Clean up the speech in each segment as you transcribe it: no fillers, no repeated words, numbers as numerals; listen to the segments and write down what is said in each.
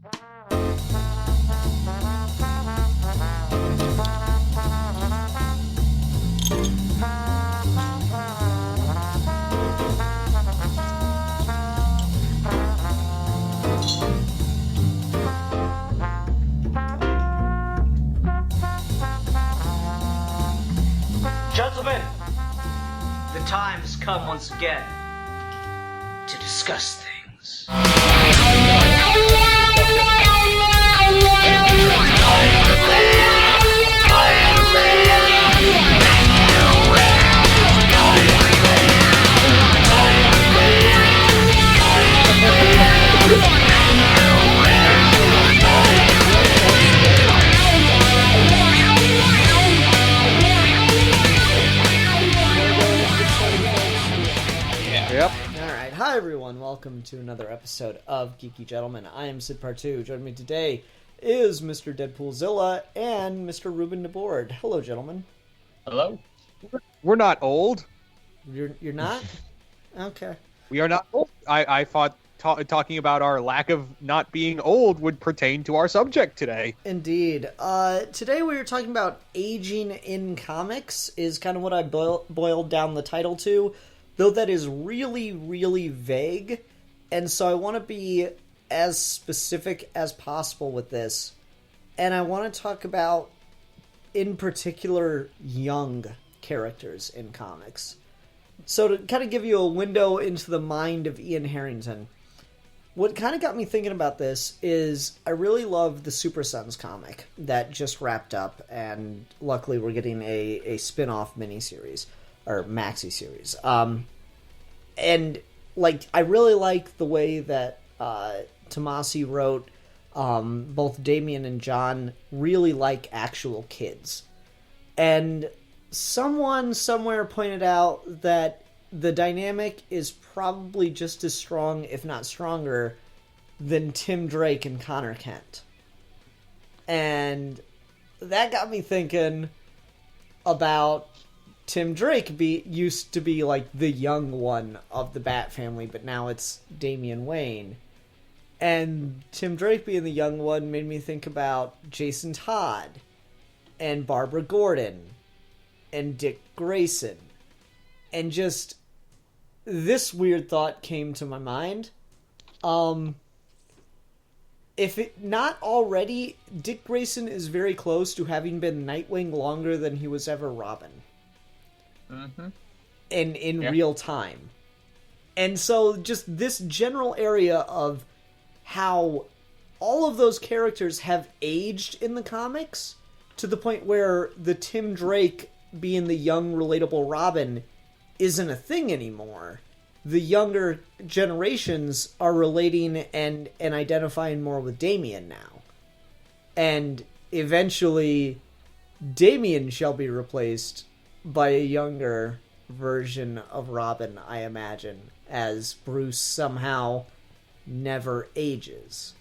Gentlemen, the time has come once again to discuss things. Hi everyone, welcome to another episode of Geeky Gentlemen. I am Sid Partu. Joining me today is Mr. Deadpoolzilla and Mr. Ruben DeBoard. Hello, gentlemen. Hello. We're not old. You're not? Okay. We are not old. I thought talking about our lack of not being old would pertain to our subject today. Indeed. Today we are talking about aging in comics is kind of what I boiled down the title to. Though that is really, really vague, and so I want to be as specific as possible with this. And I want to talk about, in particular, young characters in comics. So to kind of give you a window into the mind of Ian Harrington, what kind of got me thinking about this is I really love the Super Sons comic that just wrapped up, and luckily we're getting a spin-off miniseries. Or maxi series. And like I really like the way that Tomasi wrote both Damian and John really like actual kids. And someone somewhere pointed out that the dynamic is probably just as strong, if not stronger, than Tim Drake and Connor Kent. And that got me thinking about Tim Drake used to be like the young one of the Bat family, but now it's Damian Wayne. And Tim Drake being the young one made me think about Jason Todd and Barbara Gordon and Dick Grayson. And just this weird thought came to my mind. If it not already, Dick Grayson is very close to having been Nightwing longer than he was ever Robin. Mm-hmm. In real time. And so just this general area of how all of those characters have aged in the comics to the point where the Tim Drake being the young, relatable Robin isn't a thing anymore. The younger generations are relating and identifying more with Damian now. And eventually, Damian shall be replaced by a younger version of Robin, I imagine, as Bruce somehow never ages.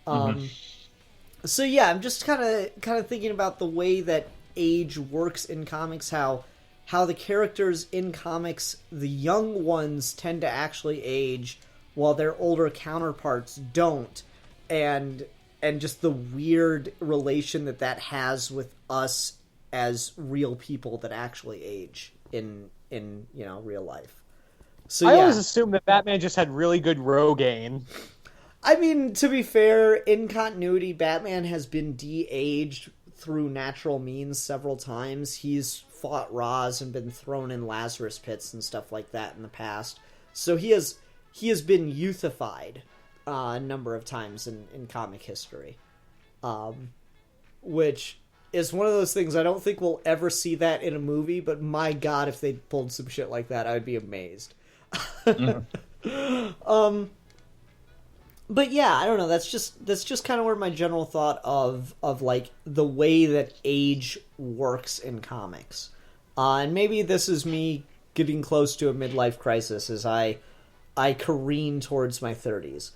So yeah, I'm just kind of thinking about the way that age works in comics, how the characters in comics, the young ones tend to actually age while their older counterparts don't, and just the weird relation that has with us as real people that actually age in real life. So I always assumed that Batman just had really good Rogaine. I mean, to be fair, in continuity, Batman has been de-aged through natural means several times. He's fought Ra's and been thrown in Lazarus pits and stuff like that in the past. So he has been youthified a number of times in comic history, which is one of those things I don't think we'll ever see that in a movie, but my god, if they pulled some shit like that, I would be amazed. But yeah, I don't know, that's just kind of where my general thought of like the way that age works in comics. And maybe this is me getting close to a midlife crisis as I careen towards my 30s.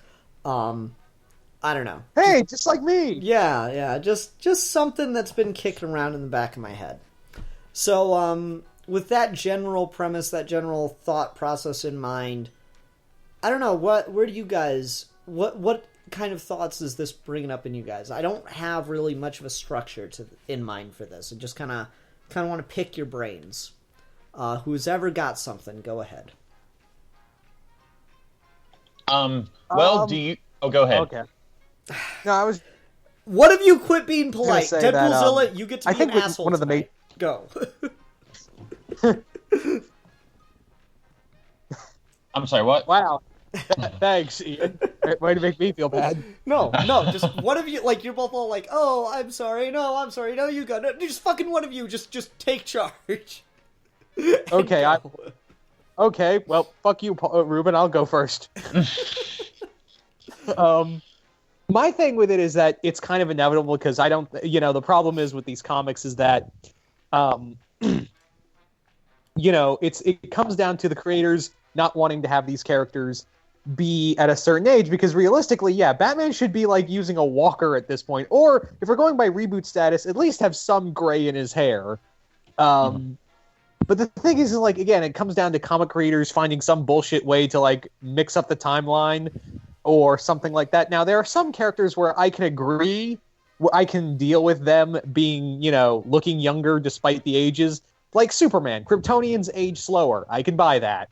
I don't know. Hey, just like me. Yeah, just something that's been kicking around in the back of my head. So, with that general premise, that general thought process in mind, I don't know, where do you guys, what kind of thoughts is this bringing up in you guys? I don't have really much of a structure in mind for this. I just kind of want to pick your brains. Who's ever got something, go ahead. Do you... Oh, go ahead. Okay. No, I was... One of you quit being polite. Deadpoolzilla, you get to I be think an asshole one of the tonight. Go. I'm sorry, what? Wow. Thanks, Ian. Way to make me feel bad. No, just one of you, like, you're both all like, oh, I'm sorry, no, you got it. Just fucking one of you, just take charge. Okay, Okay, well, fuck you, Ruben, I'll go first. My thing with it is that it's kind of inevitable because I don't, the problem is with these comics is that, it comes down to the creators not wanting to have these characters be at a certain age because realistically, yeah, Batman should be like using a walker at this point, or if we're going by reboot status, at least have some gray in his hair. But the thing is, like, again, it comes down to comic creators finding some bullshit way to like mix up the timeline or something like that. Now, there are some characters where I can agree, where I can deal with them being, looking younger despite the ages, like Superman. Kryptonians age slower. I can buy that.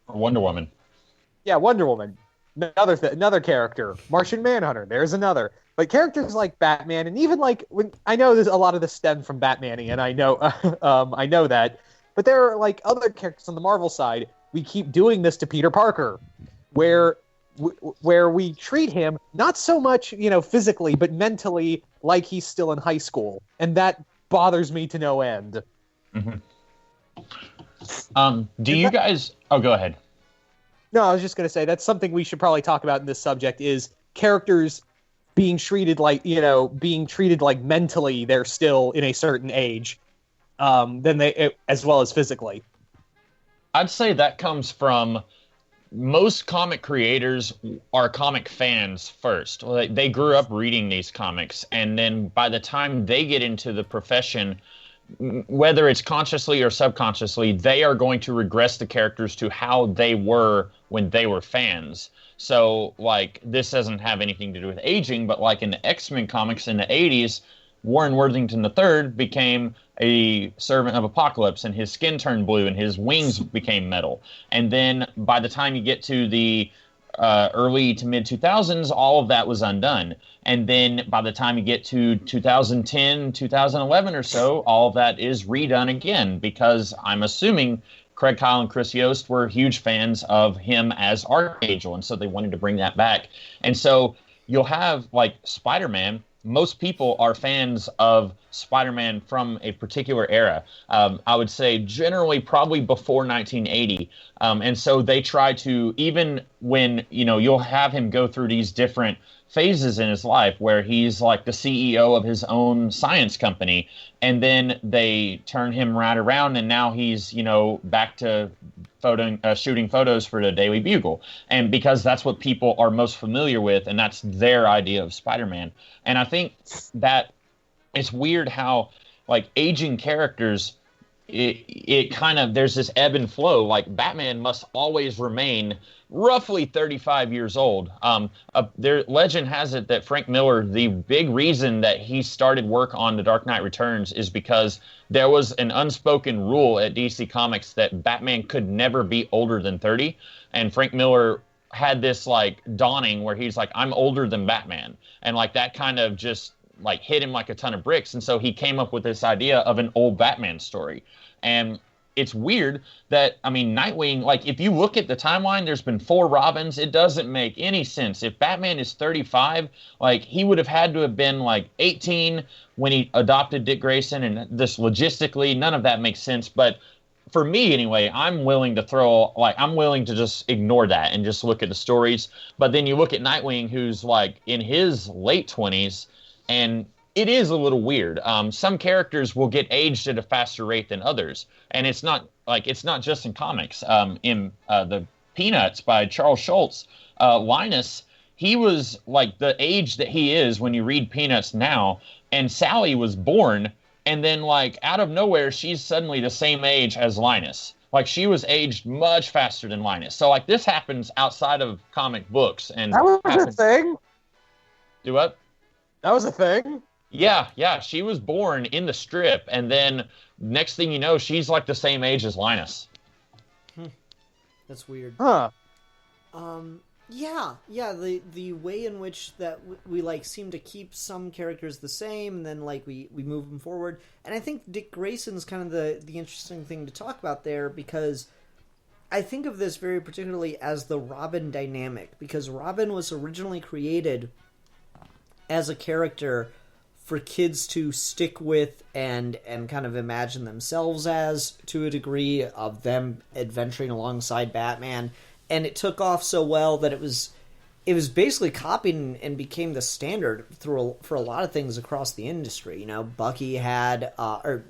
Or Wonder Woman. Yeah, Wonder Woman. Another character. Martian Manhunter. There's another. But characters like Batman, and even like I know there's a lot of this stemmed from Batman, and I know, I know that. But there are like other characters on the Marvel side. We keep doing this to Peter Parker, where we treat him not so much, physically, but mentally like he's still in high school, and that bothers me to no end. Mm-hmm. Do you guys? Oh, go ahead. No, I was just going to say that's something we should probably talk about in this subject is characters being treated like, mentally they're still in a certain age, as well as physically. I'd say that comes from most comic creators are comic fans first. They grew up reading these comics, and then by the time they get into the profession, whether it's consciously or subconsciously, they are going to regress the characters to how they were when they were fans. So, like, this doesn't have anything to do with aging, but like in the X-Men comics in the 80s, Warren Worthington III became a servant of Apocalypse, and his skin turned blue, and his wings became metal. And then by the time you get to the early to mid 2000s, all of that was undone. And then by the time you get to 2010, 2011 or so, all of that is redone again, because I'm assuming Craig Kyle and Chris Yost were huge fans of him as Archangel, and so they wanted to bring that back. And so you'll have, like, Spider-Man. Most people are fans of Spider-Man from a particular era. I would say generally probably before 1980. And so they try to, even when, you'll have him go through these different phases in his life where he's like the CEO of his own science company, and then they turn him right around, and now he's, back to shooting photos for the Daily Bugle. And because that's what people are most familiar with, and that's their idea of Spider-Man. And I think that it's weird how, like, aging characters, it kind of, there's this ebb and flow. Like, Batman must always remain roughly 35 years old. Their legend has it that Frank Miller, the big reason that he started work on The Dark Knight Returns is because there was an unspoken rule at DC Comics that Batman could never be older than 30. And Frank Miller had this, like, dawning where he's like, I'm older than Batman. And, like, that kind of just, like, hit him like a ton of bricks. And so he came up with this idea of an old Batman story. And it's weird that, Nightwing, like, if you look at the timeline, there's been 4 Robins. It doesn't make any sense. If Batman is 35, like, he would have had to have been, like, 18 when he adopted Dick Grayson, and this logistically, none of that makes sense. But for me, anyway, I'm willing to just ignore that and just look at the stories. But then you look at Nightwing, who's, like, in his late 20s, and it is a little weird. Some characters will get aged at a faster rate than others, and it's not just in comics. In the Peanuts by Charles Schultz, Linus, he was like the age that he is when you read Peanuts now, and Sally was born, and then, like, out of nowhere, she's suddenly the same age as Linus. Like, she was aged much faster than Linus. So, like, this happens outside of comic books, and that was a thing. Do what? That was a thing. Yeah. She was born in the strip, and then next thing you know, she's like the same age as Linus. That's weird. Huh. Yeah. The way in which that we like seem to keep some characters the same, and then like we move them forward. And I think Dick Grayson's kind of the interesting thing to talk about there, because I think of this very particularly as the Robin dynamic, because Robin was originally created as a character for kids to stick with and kind of imagine themselves as, to a degree, of them adventuring alongside Batman. And it took off so well that it was basically copied and became the standard for a lot of things across the industry. You know, Bucky had, or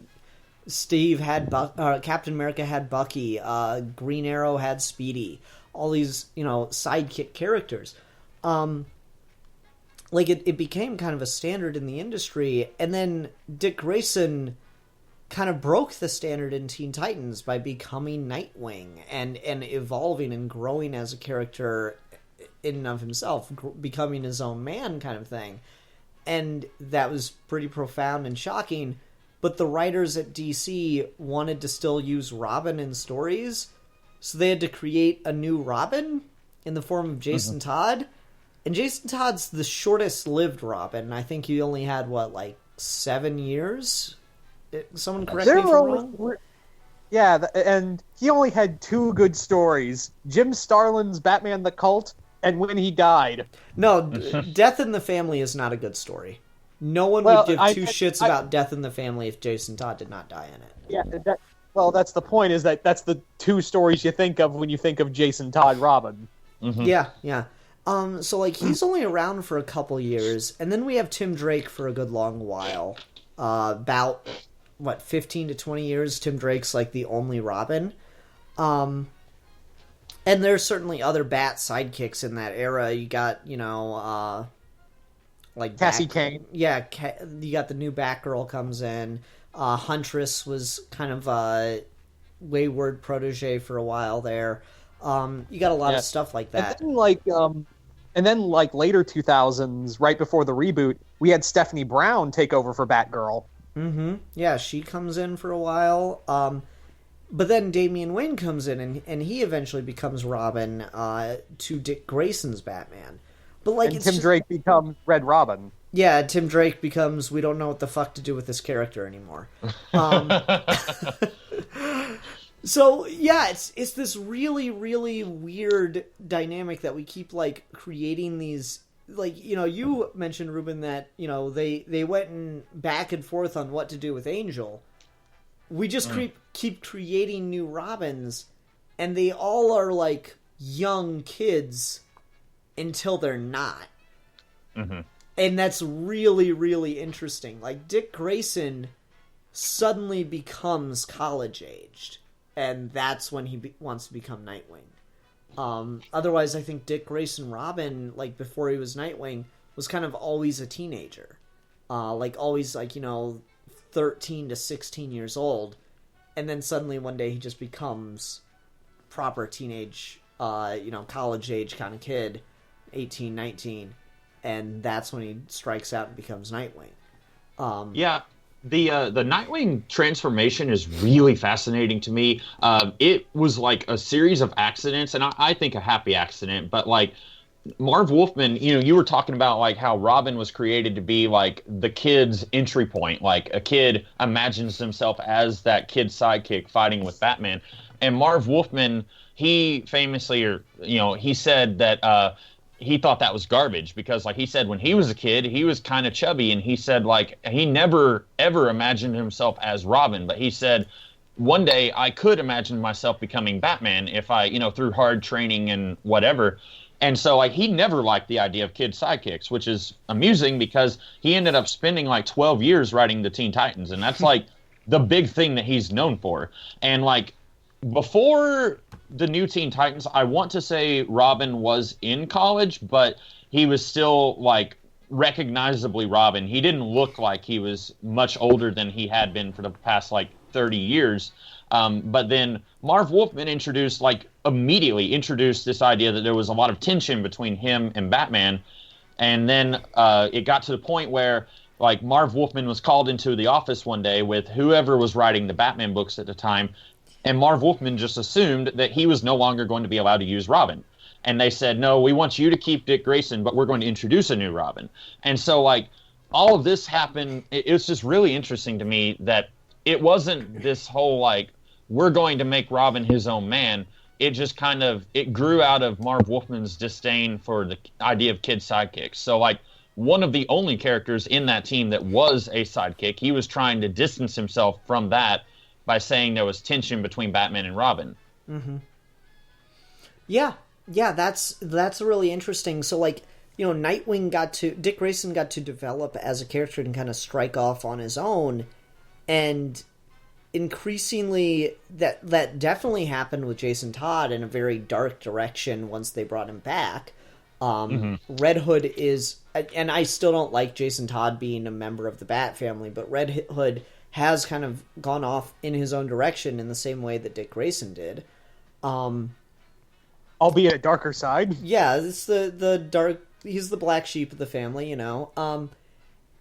Steve had, Captain America had Bucky, Green Arrow had Speedy, all these, you know, sidekick characters. Like, it became kind of a standard in the industry, and then Dick Grayson kind of broke the standard in Teen Titans by becoming Nightwing and evolving and growing as a character in and of himself, becoming his own man kind of thing. And that was pretty profound and shocking, but the writers at DC wanted to still use Robin in stories, so they had to create a new Robin in the form of Jason Todd. And Jason Todd's the shortest-lived Robin. I think he only had, 7 years? Someone correct me if I'm wrong? Yeah, and he only had 2 good stories. Jim Starlin's Batman the Cult, and When He Died. No, Death in the Family is not a good story. No one would give two shits about Death in the Family if Jason Todd did not die in it. Yeah, that's the point, is that's the 2 stories you think of when you think of Jason Todd Robin. Mm-hmm. Yeah. So, like, he's only around for a couple years, and then we have Tim Drake for a good long while. About, 15 to 20 years, Tim Drake's, like, the only Robin. And there's certainly other Bat sidekicks in that era. You got, like... Cassie Kane. Yeah, you got the new Batgirl comes in. Huntress was kind of a wayward protege for a while there. You got a lot of stuff like that. And then, later 2000s, right before the reboot, we had Stephanie Brown take over for Batgirl. Mm-hmm. Yeah, she comes in for a while. But then Damian Wayne comes in, and he eventually becomes Robin to Dick Grayson's Batman. But Tim Drake becomes Red Robin. Yeah, Tim Drake becomes, we don't know what the fuck to do with this character anymore. So, yeah, it's this really, really weird dynamic that we keep, creating these... you mentioned, Ruben, that, they went back and forth on what to do with Angel. We just keep creating new Robins, and they all are, young kids until they're not. Mm-hmm. And that's really, really interesting. Dick Grayson suddenly becomes college-aged. And that's when he wants to become Nightwing. Otherwise, I think Dick Grayson Robin, before he was Nightwing, was kind of always a teenager. Always, 13 to 16 years old. And then suddenly one day he just becomes proper teenage, college-age kind of kid, 18, 19. And that's when he strikes out and becomes Nightwing. Yeah. The Nightwing transformation is really fascinating to me. It was a series of accidents, and I think a happy accident. But Marv Wolfman, you were talking about how Robin was created to be the kid's entry point. A kid imagines himself as that kid's sidekick fighting with Batman, and Marv Wolfman, he famously, he said that. He thought that was garbage because, he said, when he was a kid, he was kind of chubby, and he said, he never, ever imagined himself as Robin, but he said, one day I could imagine myself becoming Batman if I, through hard training and whatever. And so, he never liked the idea of kid sidekicks, which is amusing because he ended up spending, 12 years writing the Teen Titans, and that's, the big thing that he's known for. And, before the new Teen Titans, I want to say Robin was in college, but he was still, recognizably Robin. He didn't look like he was much older than he had been for the past, 30 years. But then Marv Wolfman immediately introduced this idea that there was a lot of tension between him and Batman. And then it got to the point where like Marv Wolfman was called into the office one day with whoever was writing the Batman books at the time, and Marv Wolfman just assumed that he was no longer going to be allowed to use Robin. And they said, no, we want you to keep Dick Grayson, but we're going to introduce a new Robin. And so, like, all of this happened. It was just really interesting to me that it wasn't this whole, like, we're going to make Robin his own man. It just kind of, it grew out of Marv Wolfman's disdain for the idea of kid sidekicks. So, like, one of the only characters in that team that was a sidekick, he was trying to distance himself from that by saying there was tension between Batman and Robin. Mm-hmm. Yeah, that's really interesting. So, like, you know, Dick Grayson got to develop as a character and kind of strike off on his own, and increasingly that definitely happened with Jason Todd in a very dark direction once they brought him back. Red Hood is, and I still don't like Jason Todd being a member of the Bat family, but Red Hood has kind of gone off in his own direction in the same way that Dick Grayson did. Albeit a darker side. Yeah, it's the dark, he's the black sheep of the family, you know.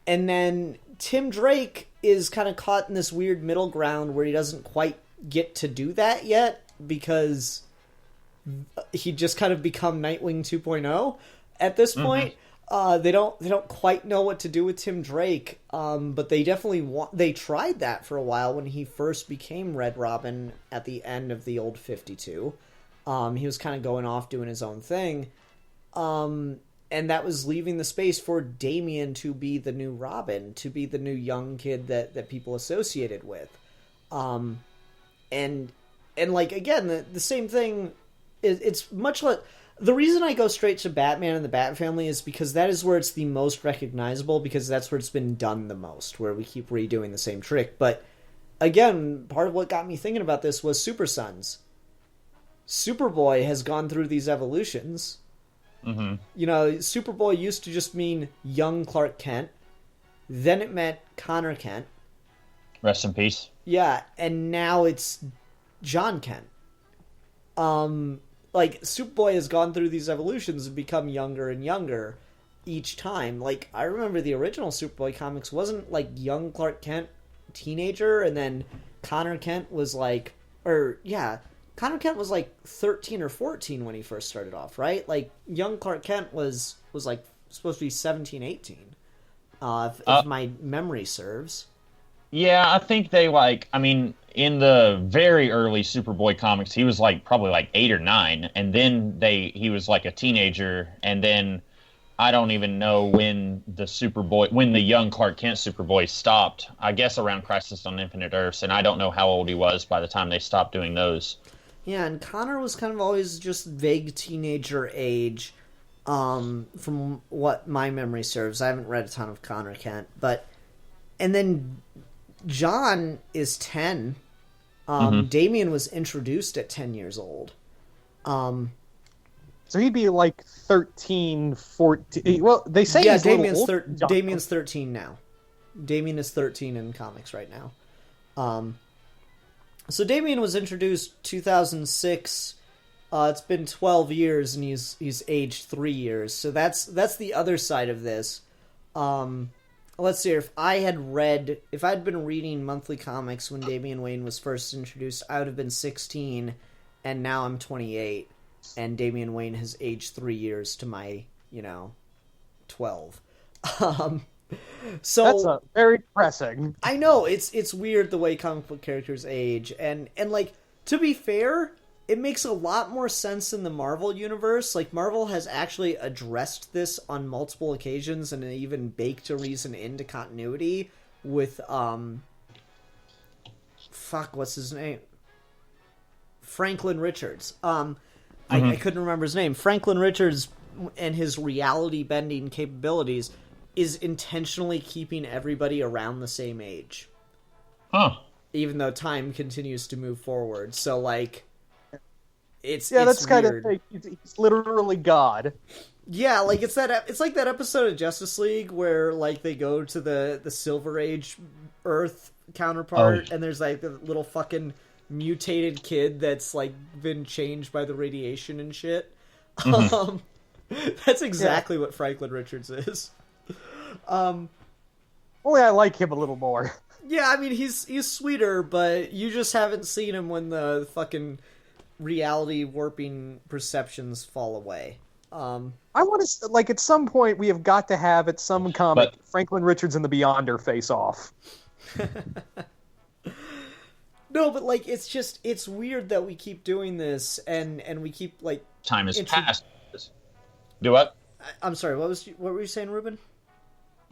And then Tim Drake is kind of caught in this weird middle ground where he doesn't quite get to do that yet because he just kind of become Nightwing 2.0 at this point. They don't quite know what to do with Tim Drake, but they definitely they tried that for a while when he first became Red Robin at the end of the old 52. He was kind of going off doing his own thing, and that was leaving the space for Damian to be the new Robin, to be the new young kid that people associated with, and like again the same thing. It's much like the reason I go straight to Batman and the Bat family is because that is where it's the most recognizable, because that's where it's been done the most, where we keep redoing the same trick. But again, part of what got me thinking about this was Super Sons. Superboy has gone through these evolutions. You know, Superboy used to just mean young Clark Kent. Then it meant Connor Kent. Rest in peace. Yeah, and now it's John Kent. Like, Superboy has gone through these evolutions and become younger and younger each time. Like, I remember the original Superboy comics wasn't, like, young Clark Kent, teenager, and then Connor Kent was, like... Connor Kent was, like, 13 or 14 when he first started off, right? Like, young Clark Kent was like, supposed to be 17, 18, if my memory serves. Yeah, I think they, like, I mean, in the very early Superboy comics, he was, like, probably, like, 8 or 9, and then he was, like, a teenager, and then I don't even know when the young Clark Kent Superboy stopped. I guess around Crisis on Infinite Earths, and I don't know how old he was by the time they stopped doing those. Yeah, and Connor was kind of always just vague teenager age, from what my memory serves. I haven't read a ton of Connor Kent, and then John is 10. Damian was introduced at 10 years old. So he'd be like 13, 14. Well, they say he's Damian's 13 now. Damian is 13 in comics right now. So Damian was introduced 2006. It's been 12 years, and he's aged 3 years. So that's the other side of this. Let's see, if I'd been reading monthly comics when Damian Wayne was first introduced, I would have been 16, and now I'm 28, and Damian Wayne has aged 3 years to my, 12. So that's very depressing. I know, it's weird the way comic book characters age, and like, to be fair, it makes a lot more sense in the Marvel universe. Like, Marvel has actually addressed this on multiple occasions and even baked a reason into continuity with, what's his name? Franklin Richards. I couldn't remember his name. Franklin Richards and his reality-bending capabilities is intentionally keeping everybody around the same age. Huh. Even though time continues to move forward. So, like... It's that's kind of weird. He's literally God. Yeah, like it's like that episode of Justice League where like they go to the Silver Age Earth counterpart, and there's like the little fucking mutated kid that's like been changed by the radiation and shit. That's exactly what Franklin Richards is. Only I like him a little more. Yeah, I mean, he's sweeter, but you just haven't seen him when the fucking reality warping perceptions fall away. I want to, like, at some point, we have got to have, at some comic, Franklin Richards and the Beyonder face off. No, but, like, it's weird that we keep doing this, and we keep, like... Time has passed. Do what? I'm sorry, what were you saying, Ruben?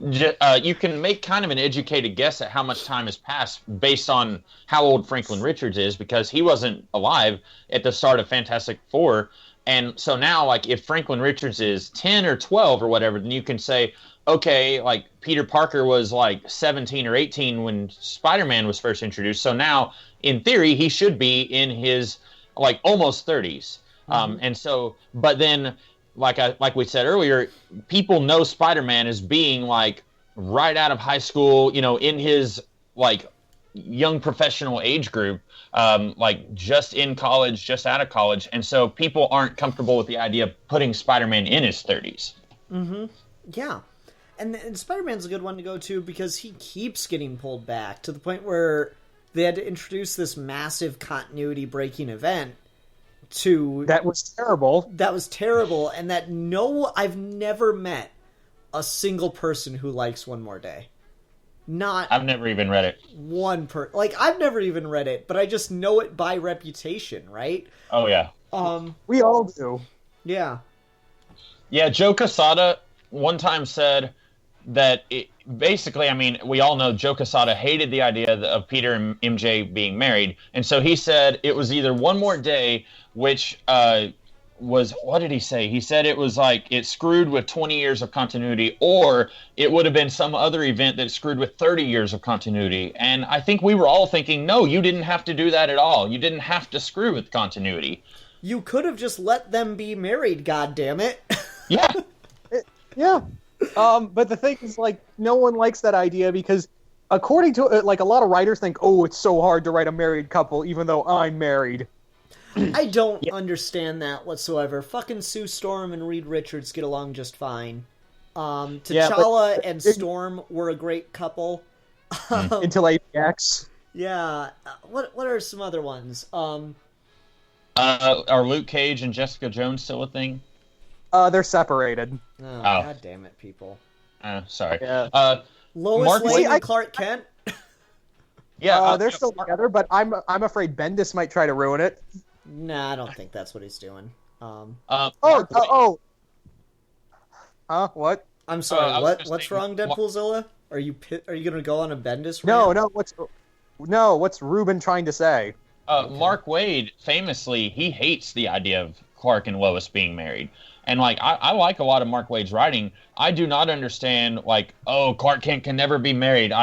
You can make kind of an educated guess at how much time has passed based on how old Franklin Richards is, because he wasn't alive at the start of Fantastic Four. And so now, like, if Franklin Richards is 10 or 12 or whatever, then you can say, okay, like, Peter Parker was, like, 17 or 18 when Spider-Man was first introduced. So now, in theory, he should be in his, like, almost 30s. And so, but then... Like we said earlier, people know Spider-Man as being, like, right out of high school, you know, in his, like, young professional age group, like, just in college, just out of college. And so people aren't comfortable with the idea of putting Spider-Man in his 30s. Mm-hmm. Yeah. And Spider-Man's a good one to go to because he keeps getting pulled back to the point where they had to introduce this massive continuity-breaking event That was terrible. That was terrible, and I've never met a single person who likes One More Day. I've never even read it. I've never even read it, but I just know it by reputation, right? Oh, yeah. We all do. Yeah. Yeah, Joe Quesada one time said that basically, I mean, we all know Joe Quesada hated the idea of Peter and MJ being married, and so he said it was either One More Day, which was, what did he say? He said it was like it screwed with 20 years of continuity, or it would have been some other event that screwed with 30 years of continuity. And I think we were all thinking, no, you didn't have to do that at all. You didn't have to screw with continuity. You could have just let them be married, goddammit. Yeah. Yeah. But the thing is, like, no one likes that idea because, according to, like, a lot of writers think, oh, it's so hard to write a married couple, even though I'm married. I don't understand that whatsoever. Fucking Sue Storm and Reed Richards get along just fine. T'Challa and Storm were a great couple. Until APX. Yeah. What are some other ones? Are Luke Cage and Jessica Jones still a thing? They're separated. Oh, God damn it, people. Sorry. Yeah. Lois Lane and Clark Kent? Yeah, they're still together, but I'm afraid Bendis might try to ruin it. Nah, I don't think that's what he's doing. What? I'm sorry. What's wrong, Deadpoolzilla? Are you gonna go on a Bendis rant? No. What's Ruben trying to say? Okay. Mark Waid famously he hates the idea of Clark and Lois being married, and like I like a lot of Mark Waid's writing. I do not understand like Clark Kent can never be married.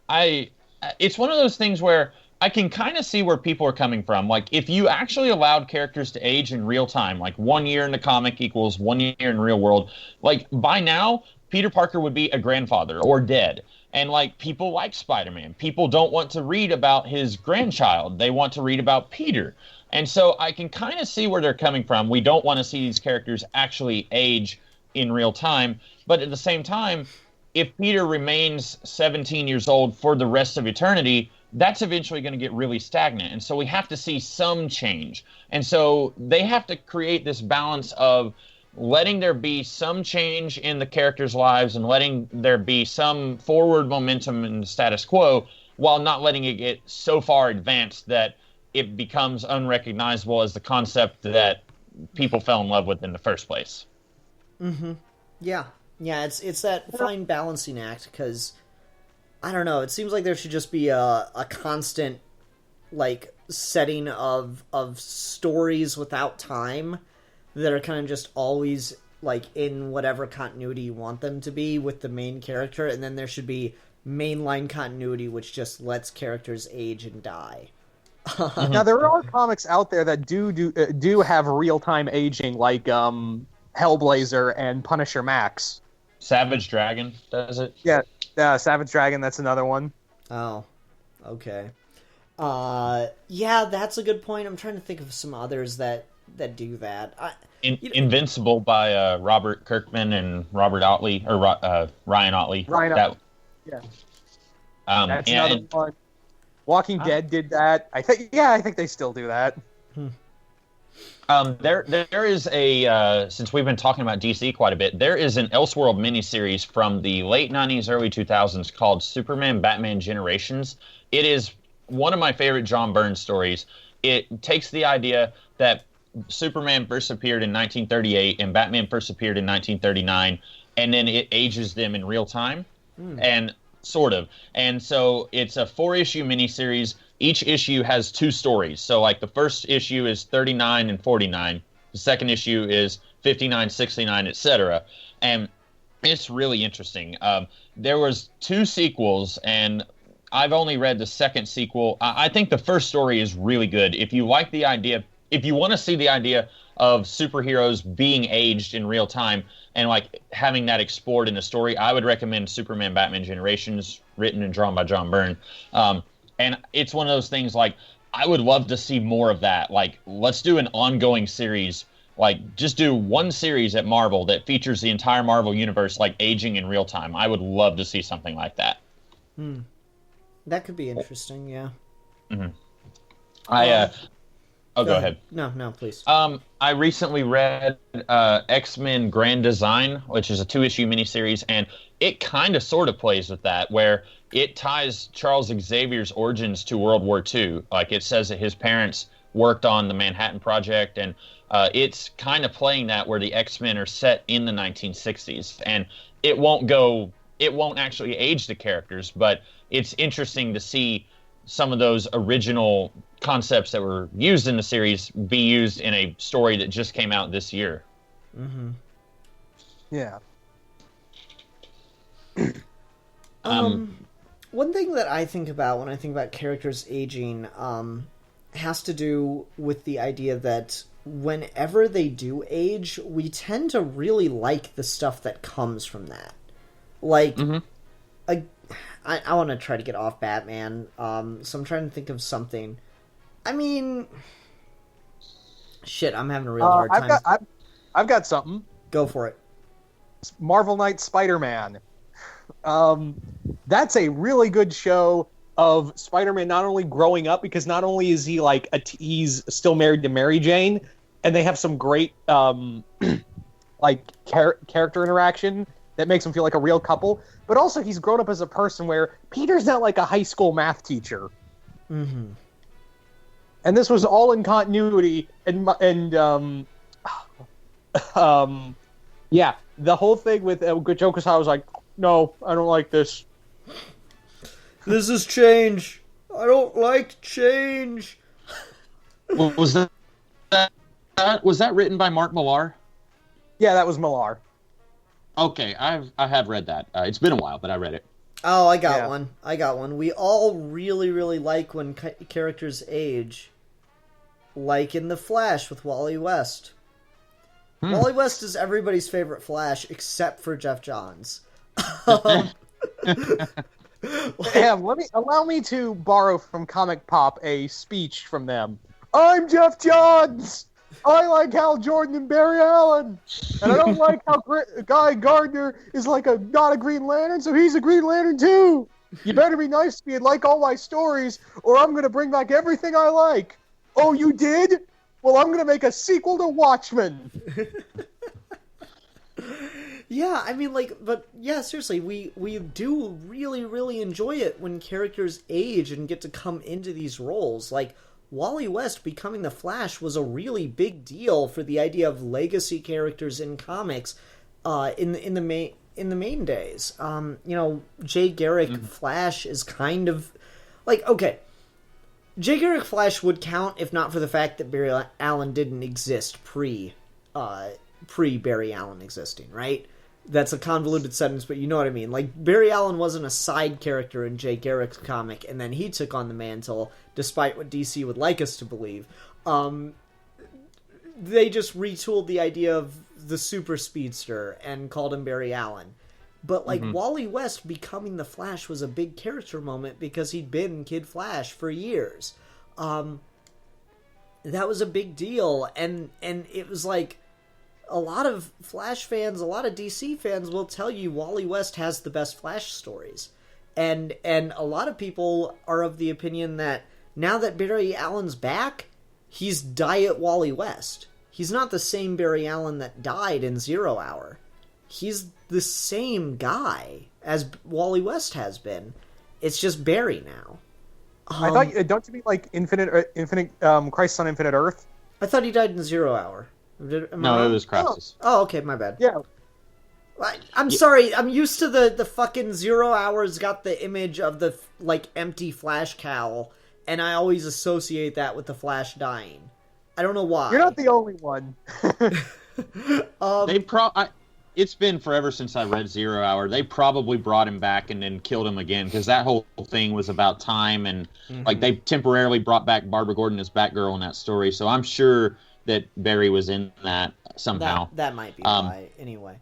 It's one of those things where I can kind of see where people are coming from. Like, if you actually allowed characters to age in real time, like 1 year in the comic equals 1 year in real world, like, by now, Peter Parker would be a grandfather or dead. And, like, people like Spider-Man. People don't want to read about his grandchild. They want to read about Peter. And so I can kind of see where they're coming from. We don't want to see these characters actually age in real time. But at the same time, if Peter remains 17 years old for the rest of eternity, that's eventually going to get really stagnant. And so we have to see some change. And so they have to create this balance of letting there be some change in the characters' lives and letting there be some forward momentum in the status quo while not letting it get so far advanced that it becomes unrecognizable as the concept that people fell in love with in the first place. Mm-hmm. Yeah. Yeah, it's that fine balancing act, because, I don't know, it seems like there should just be a constant, like, setting of stories without time that are kind of just always, like, in whatever continuity you want them to be with the main character, and then there should be mainline continuity which just lets characters age and die. Now, there are comics out there that do have real-time aging, like Hellblazer and Punisher Max. Savage Dragon does it? Yeah, Savage Dragon, that's another one. Oh, okay. Yeah, that's a good point. I'm trying to think of some others that that do that. Invincible by Robert Kirkman and Robert Otley or Ryan Otley. Ryan That, Yeah. That's another one. Walking Dead did that. I think they still do that. There is a since we've been talking about DC quite a bit, there is an Elseworld miniseries from the late 90s, early 2000s called Superman Batman Generations. It is one of my favorite John Byrne stories. It takes the idea that Superman first appeared in 1938 and Batman first appeared in 1939, and then it ages them in real time, and sort of. And so it's a 4-issue miniseries. Each issue has 2 stories. So like the first issue is 39 and 49. The second issue is 59, 69, etc. And it's really interesting. There was 2 sequels, and I've only read the second sequel. I think the first story is really good. If you like the idea, if you want to see the idea of superheroes being aged in real time and like having that explored in a story, I would recommend Superman Batman Generations, written and drawn by John Byrne. And it's one of those things like I would love to see more of that. Like, let's do an ongoing series. Like, just do one series at Marvel that features the entire Marvel universe like aging in real time. I would love to see something like that. That could be interesting, yeah. Mm-hmm. Go ahead. No, please. I recently read X-Men Grand Design, which is a 2-issue miniseries, and it kind of sort of plays with that, where it ties Charles Xavier's origins to World War II. Like, it says that his parents worked on the Manhattan Project, and it's kind of playing that where the X-Men are set in the 1960s, and it won't actually age the characters, but it's interesting to see some of those original concepts that were used in the series be used in a story that just came out this year. Mm-hmm. Yeah. One thing that I think about when I think about characters aging has to do with the idea that whenever they do age, we tend to really like the stuff that comes from that. Like, I want to try to get off Batman, so I'm trying to think of something. I mean, shit, I'm having a real hard time. I've got something. Go for it. Marvel Knight Spider-Man. That's a really good show of Spider-Man not only growing up, because not only is he like he's still married to Mary Jane, and they have some great like character interaction that makes him feel like a real couple, but also he's grown up as a person where Peter's not like a high school math teacher. Mm-hmm. And this was all in continuity, and yeah, the whole thing with Joe Quesada was like, no, I don't like this. This is change. I don't like change. Was that written by Mark Millar? Yeah, that was Millar. Okay, I have read that. It's been a while, but I read it. Oh, I got one. We all really, really like when characters age. Like in The Flash with Wally West. Wally West is everybody's favorite Flash, except for Jeff Johns. Allow me to borrow from Comic Pop a speech from them. I'm Jeff Johns! I like Hal Jordan and Barry Allen! And I don't like how Guy Gardner is like not a Green Lantern, so he's a Green Lantern too! You better be nice to me and like all my stories, or I'm gonna bring back everything I like! Oh, you did? Well, I'm gonna make a sequel to Watchmen! Yeah, I mean, but yeah, seriously, we do really, really enjoy it when characters age and get to come into these roles. Like, Wally West becoming the Flash was a really big deal for the idea of legacy characters in comics in the main days. Jay Garrick Flash is kind of like, okay, Jay Garrick Flash would count if not for the fact that Barry Allen didn't exist pre Barry Allen existing, right? That's a convoluted sentence, but you know what I mean. Like, Barry Allen wasn't a side character in Jay Garrick's comic, and then he took on the mantle, despite what DC would like us to believe. They just retooled the idea of the super speedster and called him Barry Allen. But, like, Wally West becoming the Flash was a big character moment because he'd been Kid Flash for years. And that was a big deal, and it was like a lot of Flash fans, a lot of DC fans will tell you Wally West has the best Flash stories, and a lot of people are of the opinion that now that Barry Allen's back, he's Diet Wally West. He's not the same Barry Allen that died in Zero Hour. He's the same guy as Wally West has been. It's just Barry now. I thought, don't you mean like Infinite Crisis on Infinite Earth? I thought he died in Zero Hour. No, it was Crisis. Oh, okay, my bad. Yeah. I'm sorry, I'm used to the fucking 0 Hours got the image of the, like, empty Flash cowl, and I always associate that with the Flash dying. I don't know why. You're not the only one. It's been forever since I read 0 Hour. They probably brought him back and then killed him again, because that whole thing was about time, and like they temporarily brought back Barbara Gordon as Batgirl in that story, so I'm sure that Barry was in that somehow. That might be why, anyway.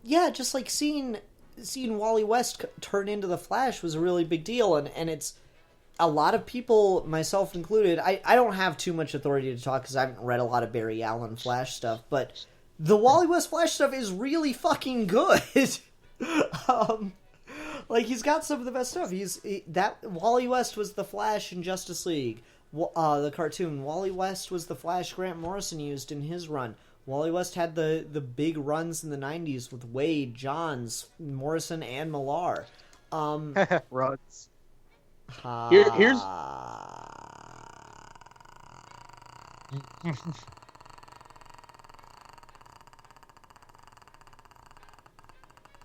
Yeah, just like seeing Wally West turn into the Flash was a really big deal, and it's a lot of people, myself included. I don't have too much authority to talk because I haven't read a lot of Barry Allen Flash stuff, but the Wally West Flash stuff is really fucking good. Like, he's got some of the best stuff. Wally West was the Flash in Justice League, the cartoon. Wally West was the Flash Grant Morrison used in his run. Wally West had the big runs in the 90s with Wade, Johns, Morrison, and Millar. Runs. Here's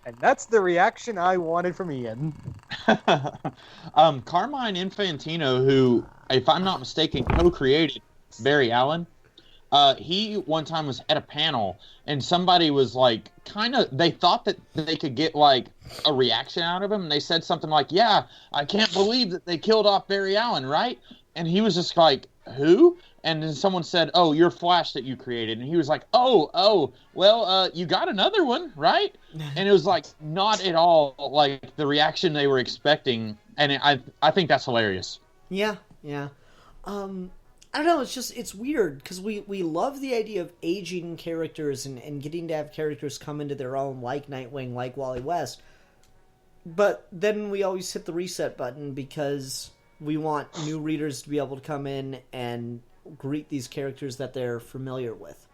And that's the reaction I wanted from Ian. Carmine Infantino, who, if I'm not mistaken, co-created Barry Allen. He one time was at a panel, and somebody was like, they thought that they could get like a reaction out of him, and they said something like, "Yeah, I can't believe that they killed off Barry Allen, right?" And he was just like, "Who?" And then someone said, "Oh, your Flash that you created." And he was like, oh, well, you got another one, right? And it was like, not at all like the reaction they were expecting. And I think that's hilarious. Yeah. I don't know, it's weird, because we love the idea of aging characters and getting to have characters come into their own, like Nightwing, like Wally West. But then we always hit the reset button because we want new readers to be able to come in and greet these characters that they're familiar with.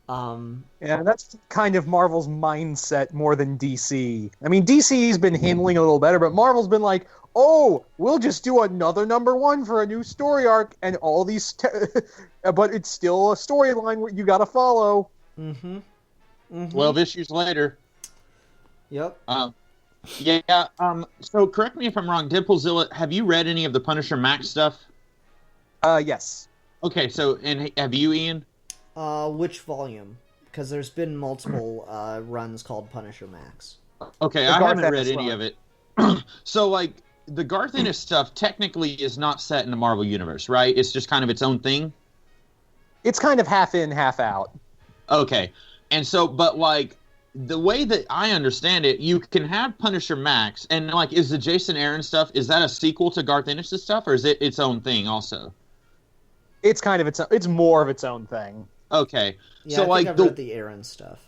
Yeah, that's kind of Marvel's mindset more than DC. I mean, DC's been handling it a little better, but Marvel's been like, "Oh, we'll just do another #1 for a new story arc, and all these, but it's still a storyline where you gotta follow." 12 issues later. Yep. Yeah. So correct me if I'm wrong. Dimplezilla, have you read any of the Punisher Max stuff? Yes. Okay. So, and have you, Ian? Which volume? Because there's been multiple runs called Punisher Max. Okay, I haven't read any of it. So, like, the Garth Ennis stuff technically is not set in the Marvel Universe, right? It's just kind of its own thing? It's kind of half in, half out. Okay. And so, but, like, the way that I understand it, you can have Punisher Max, and, like, is the Jason Aaron stuff, is that a sequel to Garth Ennis' stuff, or is it its own thing also? It's kind of it's more of its own thing. Okay. Yeah, so, I think I've read the Aaron stuff.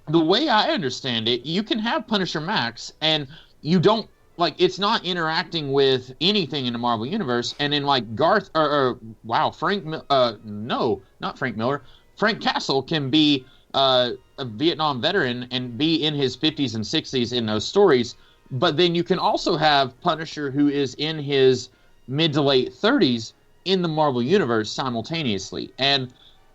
The way I understand it, you can have Punisher Max, and you don't, like, it's not interacting with anything in the Marvel Universe, and then, like, Frank Miller. Frank Castle can be a Vietnam veteran and be in his 50s and 60s in those stories, but then you can also have Punisher who is in his mid to late 30s in the Marvel Universe simultaneously. And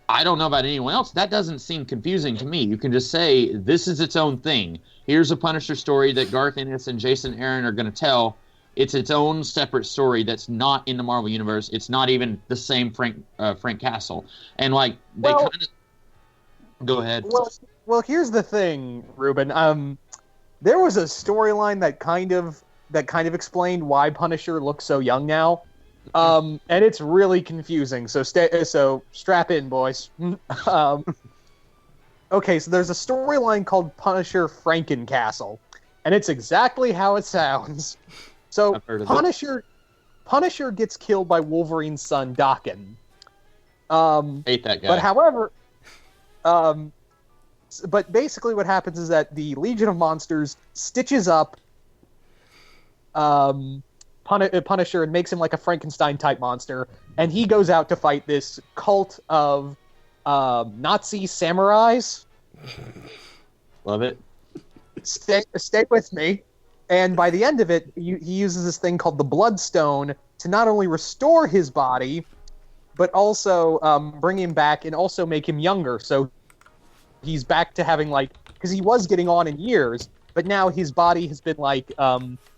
I don't know about anyone else. That doesn't seem confusing to me. You can just say, this is its own thing. Here's a Punisher story that Garth Ennis and Jason Aaron are going to tell. It's its own separate story that's not in the Marvel Universe. It's not even the same Frank Castle. And, like, they kind of... Go ahead. Well, here's the thing, Ruben. There was a storyline that kind of explained why Punisher looks so young now. And it's really confusing. So strap in, boys. Okay, so there's a storyline called Punisher Frankencastle, and it's exactly how it sounds. So Punisher gets killed by Wolverine's son Daken, Hate that guy. But however, but basically what happens is that the Legion of Monsters stitches up Punisher and makes him like a Frankenstein-type monster, and he goes out to fight this cult of Nazi samurais. Love it. Stay with me. And by the end of it, he uses this thing called the Bloodstone to not only restore his body, but also bring him back and also make him younger. So he's back to having, like, because he was getting on in years, but now his body has been, like,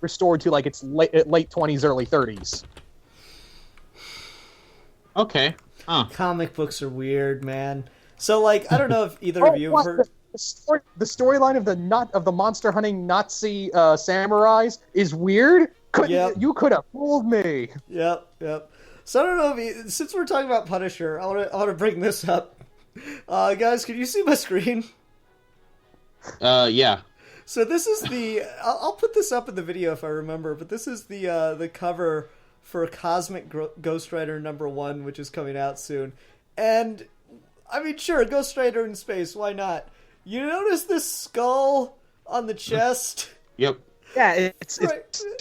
restored to, like, its late 20s, early 30s. Okay. Huh. Comic books are weird, man. So, like, I don't know if either of you have heard... The storyline of the monster hunting Nazi samurais is weird. You could have fooled me. Yep. So I don't know if since we're talking about Punisher, I want to bring this up. Guys, can you see my screen? Yeah. So this is I'll put this up in the video if I remember, but this is the cover for Cosmic Ghost Rider #1, which is coming out soon. And I mean, sure, Ghost Rider in space, why not? You notice this skull on the chest? Yep. Yeah, it's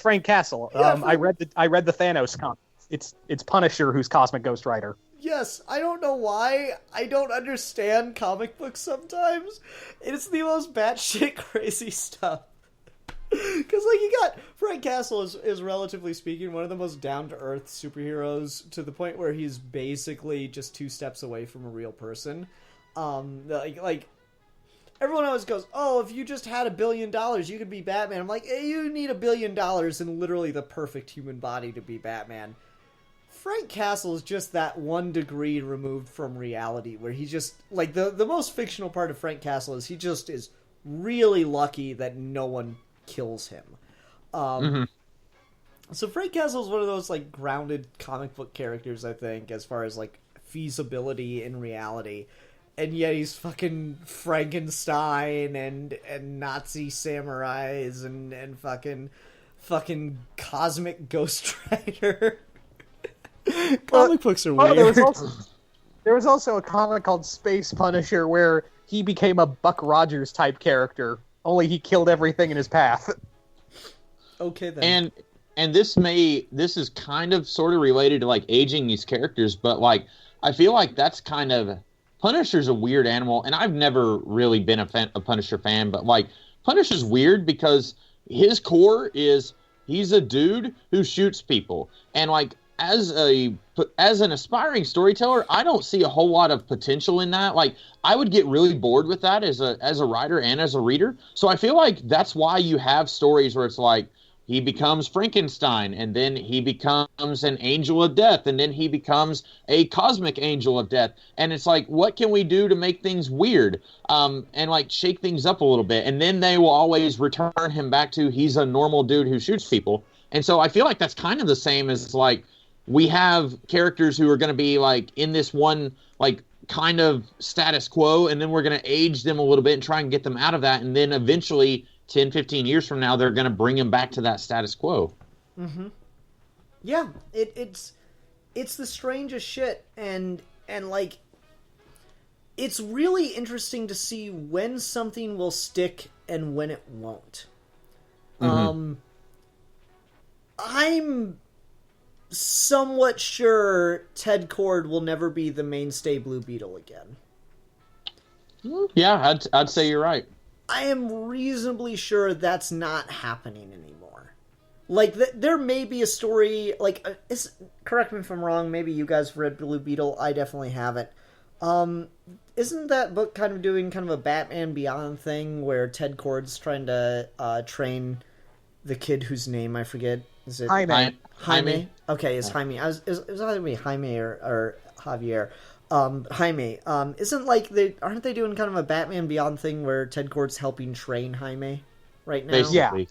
Frank Castle. Yeah, I read the Thanos comic. It's Punisher who's Cosmic Ghost Rider. Yes, I don't know why. I don't understand comic books sometimes. It's the most batshit crazy stuff. Because, like, you got Frank Castle is relatively speaking one of the most down-to-earth superheroes, to the point where he's basically just 2 steps away from a real person. Like everyone always goes, oh, if you just had $1 billion, you could be Batman. I'm like, hey, you need $1 billion and literally the perfect human body to be Batman. Frank Castle is just that 1 degree removed from reality, where he just, like, the most fictional part of Frank Castle is he just is really lucky that no one kills him. So Frank Castle is one of those, like, grounded comic book characters, I think, as far as, like, feasibility in reality. And yet he's fucking Frankenstein and Nazi samurais and fucking Cosmic Ghost Rider. Comic books are weird. There was also a comic called Space Punisher where he became a Buck Rogers type character, only he killed everything in his path. Okay then. And this is kind of sort of related to, like, aging these characters, but, like, I feel like that's kind of... Punisher's a weird animal, and I've never really been a Punisher fan, but, like, Punisher's weird because his core is he's a dude who shoots people. And, like, as an aspiring storyteller, I don't see a whole lot of potential in that. Like, I would get really bored with that as a writer and as a reader. So I feel like that's why you have stories where it's like, he becomes Frankenstein, and then he becomes an angel of death, and then he becomes a cosmic angel of death. And it's like, what can we do to make things weird and, like, shake things up a little bit? And then they will always return him back to he's a normal dude who shoots people. And so I feel like that's kind of the same as, like, we have characters who are going to be, like, in this one, like, kind of status quo, and then we're going to age them a little bit and try and get them out of that, and then eventually... 10, 15 years from now, they're going to bring him back to that status quo. Mm-hmm. Yeah, it's the strangest shit, and like, it's really interesting to see when something will stick and when it won't. Mm-hmm. I'm somewhat sure Ted Kord will never be the mainstay Blue Beetle again. Yeah, I'd say you're right. I am reasonably sure that's not happening anymore. Like, there may be a story, like, correct me if I'm wrong, maybe you guys have read Blue Beetle, I definitely haven't. Isn't that book kind of doing kind of a Batman Beyond thing, where Ted Kord's trying to train the kid whose name I forget? Is it Jaime? Okay, it's Jaime. It was either going to be Jaime or Javier. Jaime, aren't they doing kind of a Batman Beyond thing where Ted Kord's helping train Jaime right now? Basically.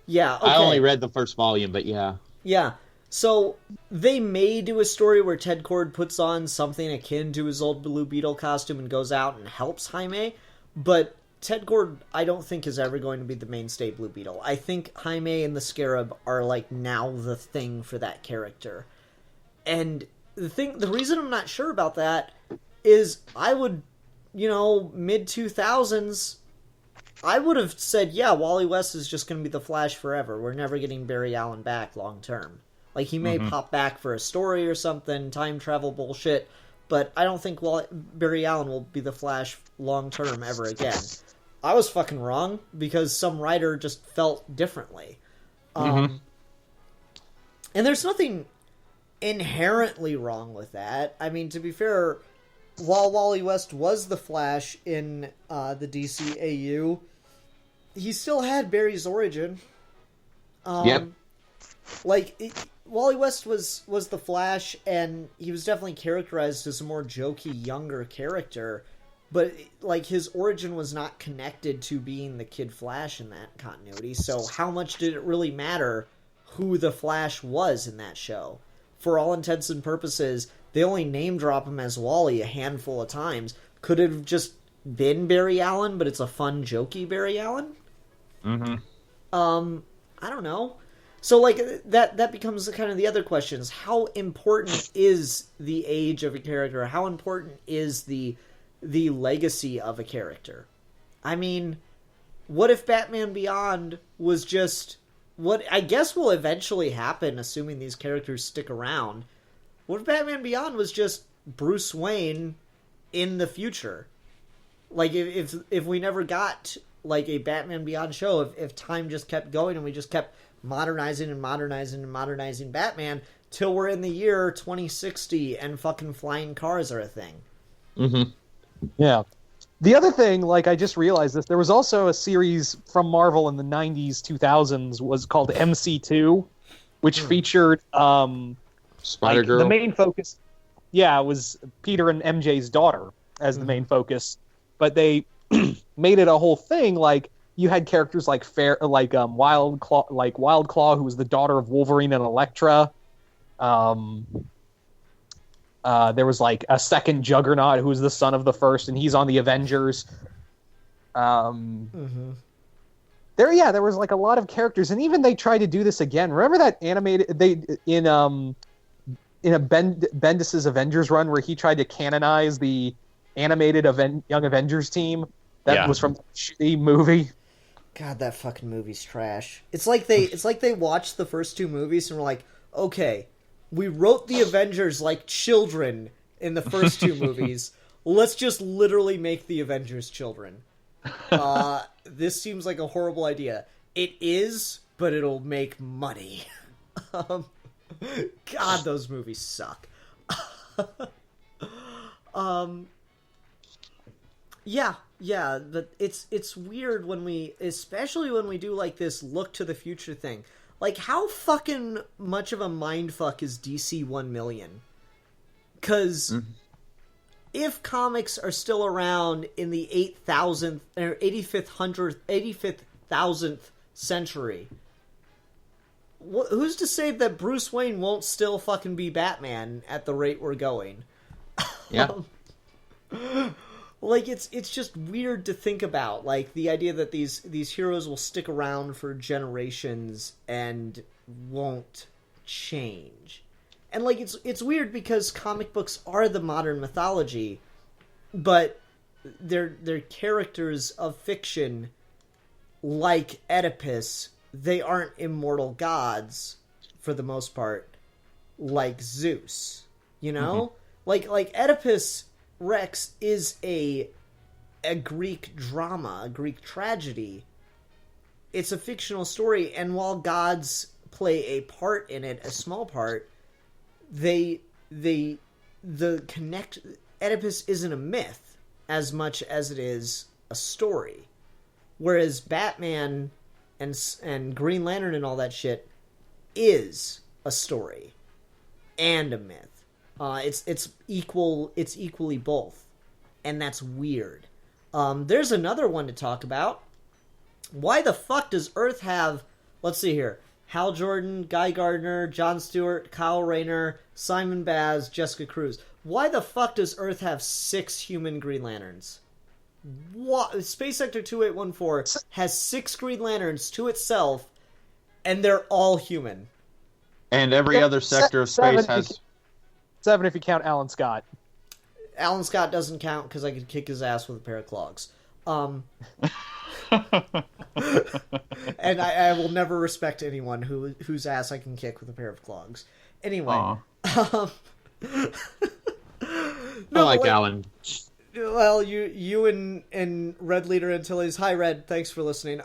Yeah, okay. I only read the first volume, but yeah. Yeah, so they may do a story where Ted Kord puts on something akin to his old Blue Beetle costume and goes out and helps Jaime, but Ted Kord, I don't think, is ever going to be the mainstay Blue Beetle. I think Jaime and the Scarab are, like, now the thing for that character. And the reason I'm not sure about that is I would, mid 2000s, I would have said, yeah, Wally West is just going to be the Flash forever. We're never getting Barry Allen back long term. Like, he may pop back for a story or something, time travel bullshit, but I don't think Barry Allen will be the Flash long term ever again. I was fucking wrong, because some writer just felt differently. And there's nothing inherently wrong with that. I mean, to be fair, while Wally West was the Flash in the DCAU, he still had Barry's origin. Wally West was the Flash, and he was definitely characterized as a more jokey, younger character, but, like, his origin was not connected to being the Kid Flash in that continuity, so how much did it really matter who the Flash was in that show? For all intents and purposes, they only name drop him as Wally a handful of times. Could it have just been Barry Allen, but it's a fun, jokey Barry Allen? I don't know. So, like, that becomes kind of the other questions. How important is the age of a character? How important is the legacy of a character? I mean, what if Batman Beyond was just what I guess will eventually happen, assuming these characters stick around? What if Batman Beyond was just Bruce Wayne in the future? Like, if we never got, like, a Batman Beyond show, if time just kept going and we just kept modernizing Batman till we're in the year 2060 and fucking flying cars are a thing. Yeah. The other thing, like, I just realized this, there was also a series from Marvel in the 90s, 2000s, was called MC2, which featured Spider-Girl. The main focus, was Peter and MJ's daughter as the main focus, but they made it a whole thing. Like, you had characters like Wild Claw, who was the daughter of Wolverine and Elektra. There was like a second Juggernaut who was the son of the first, and he's on the Avengers. There was like a lot of characters, and even they tried to do this again. Remember that animated in a Bendis's Avengers run where he tried to canonize the animated Young Avengers team that was from the shitty movie. God, that fucking movie's trash. It's like they watched the first two movies and were like, okay, we wrote the Avengers like children in the first two movies. Let's just literally make the Avengers children. This seems like a horrible idea. It is, but it'll make money. God, those movies suck. Yeah, but it's weird especially when we do like this look to the future thing. Like, how fucking much of a mindfuck is DC 1 million? Because if comics are still around in the 8,000th or 85,000th century, who's to say that Bruce Wayne won't still fucking be Batman at the rate we're going? Yeah. Like, it's just weird to think about, like, the idea that these heroes will stick around for generations and won't change. And, like, it's weird because comic books are the modern mythology, but they're characters of fiction, like Oedipus. They aren't immortal gods, for the most part, like Zeus, you know? Like Oedipus Rex is a Greek drama, a Greek tragedy. It's a fictional story, and while gods play a part in it, a small part, Oedipus isn't a myth as much as it is a story. Whereas Batman and Green Lantern and all that shit is a story and a myth. It's equally both, and that's weird. There's another one to talk about. Why the fuck does Earth have, let's see here, Hal Jordan, Guy Gardner, Jon Stewart, Kyle Rayner, Simon Baz, Jessica Cruz? Why the fuck does Earth have 6 human Green Lanterns? What? Space Sector 2814 has 6 Green Lanterns to itself, and they're all human. And every other sector of space has... 7 if you count Alan Scott. Alan Scott doesn't count because I could kick his ass with a pair of clogs. And I will never respect anyone whose ass I can kick with a pair of clogs. Anyway. I like Alan. Well, you and Red Leader Antilles. Hi, Red. Thanks for listening.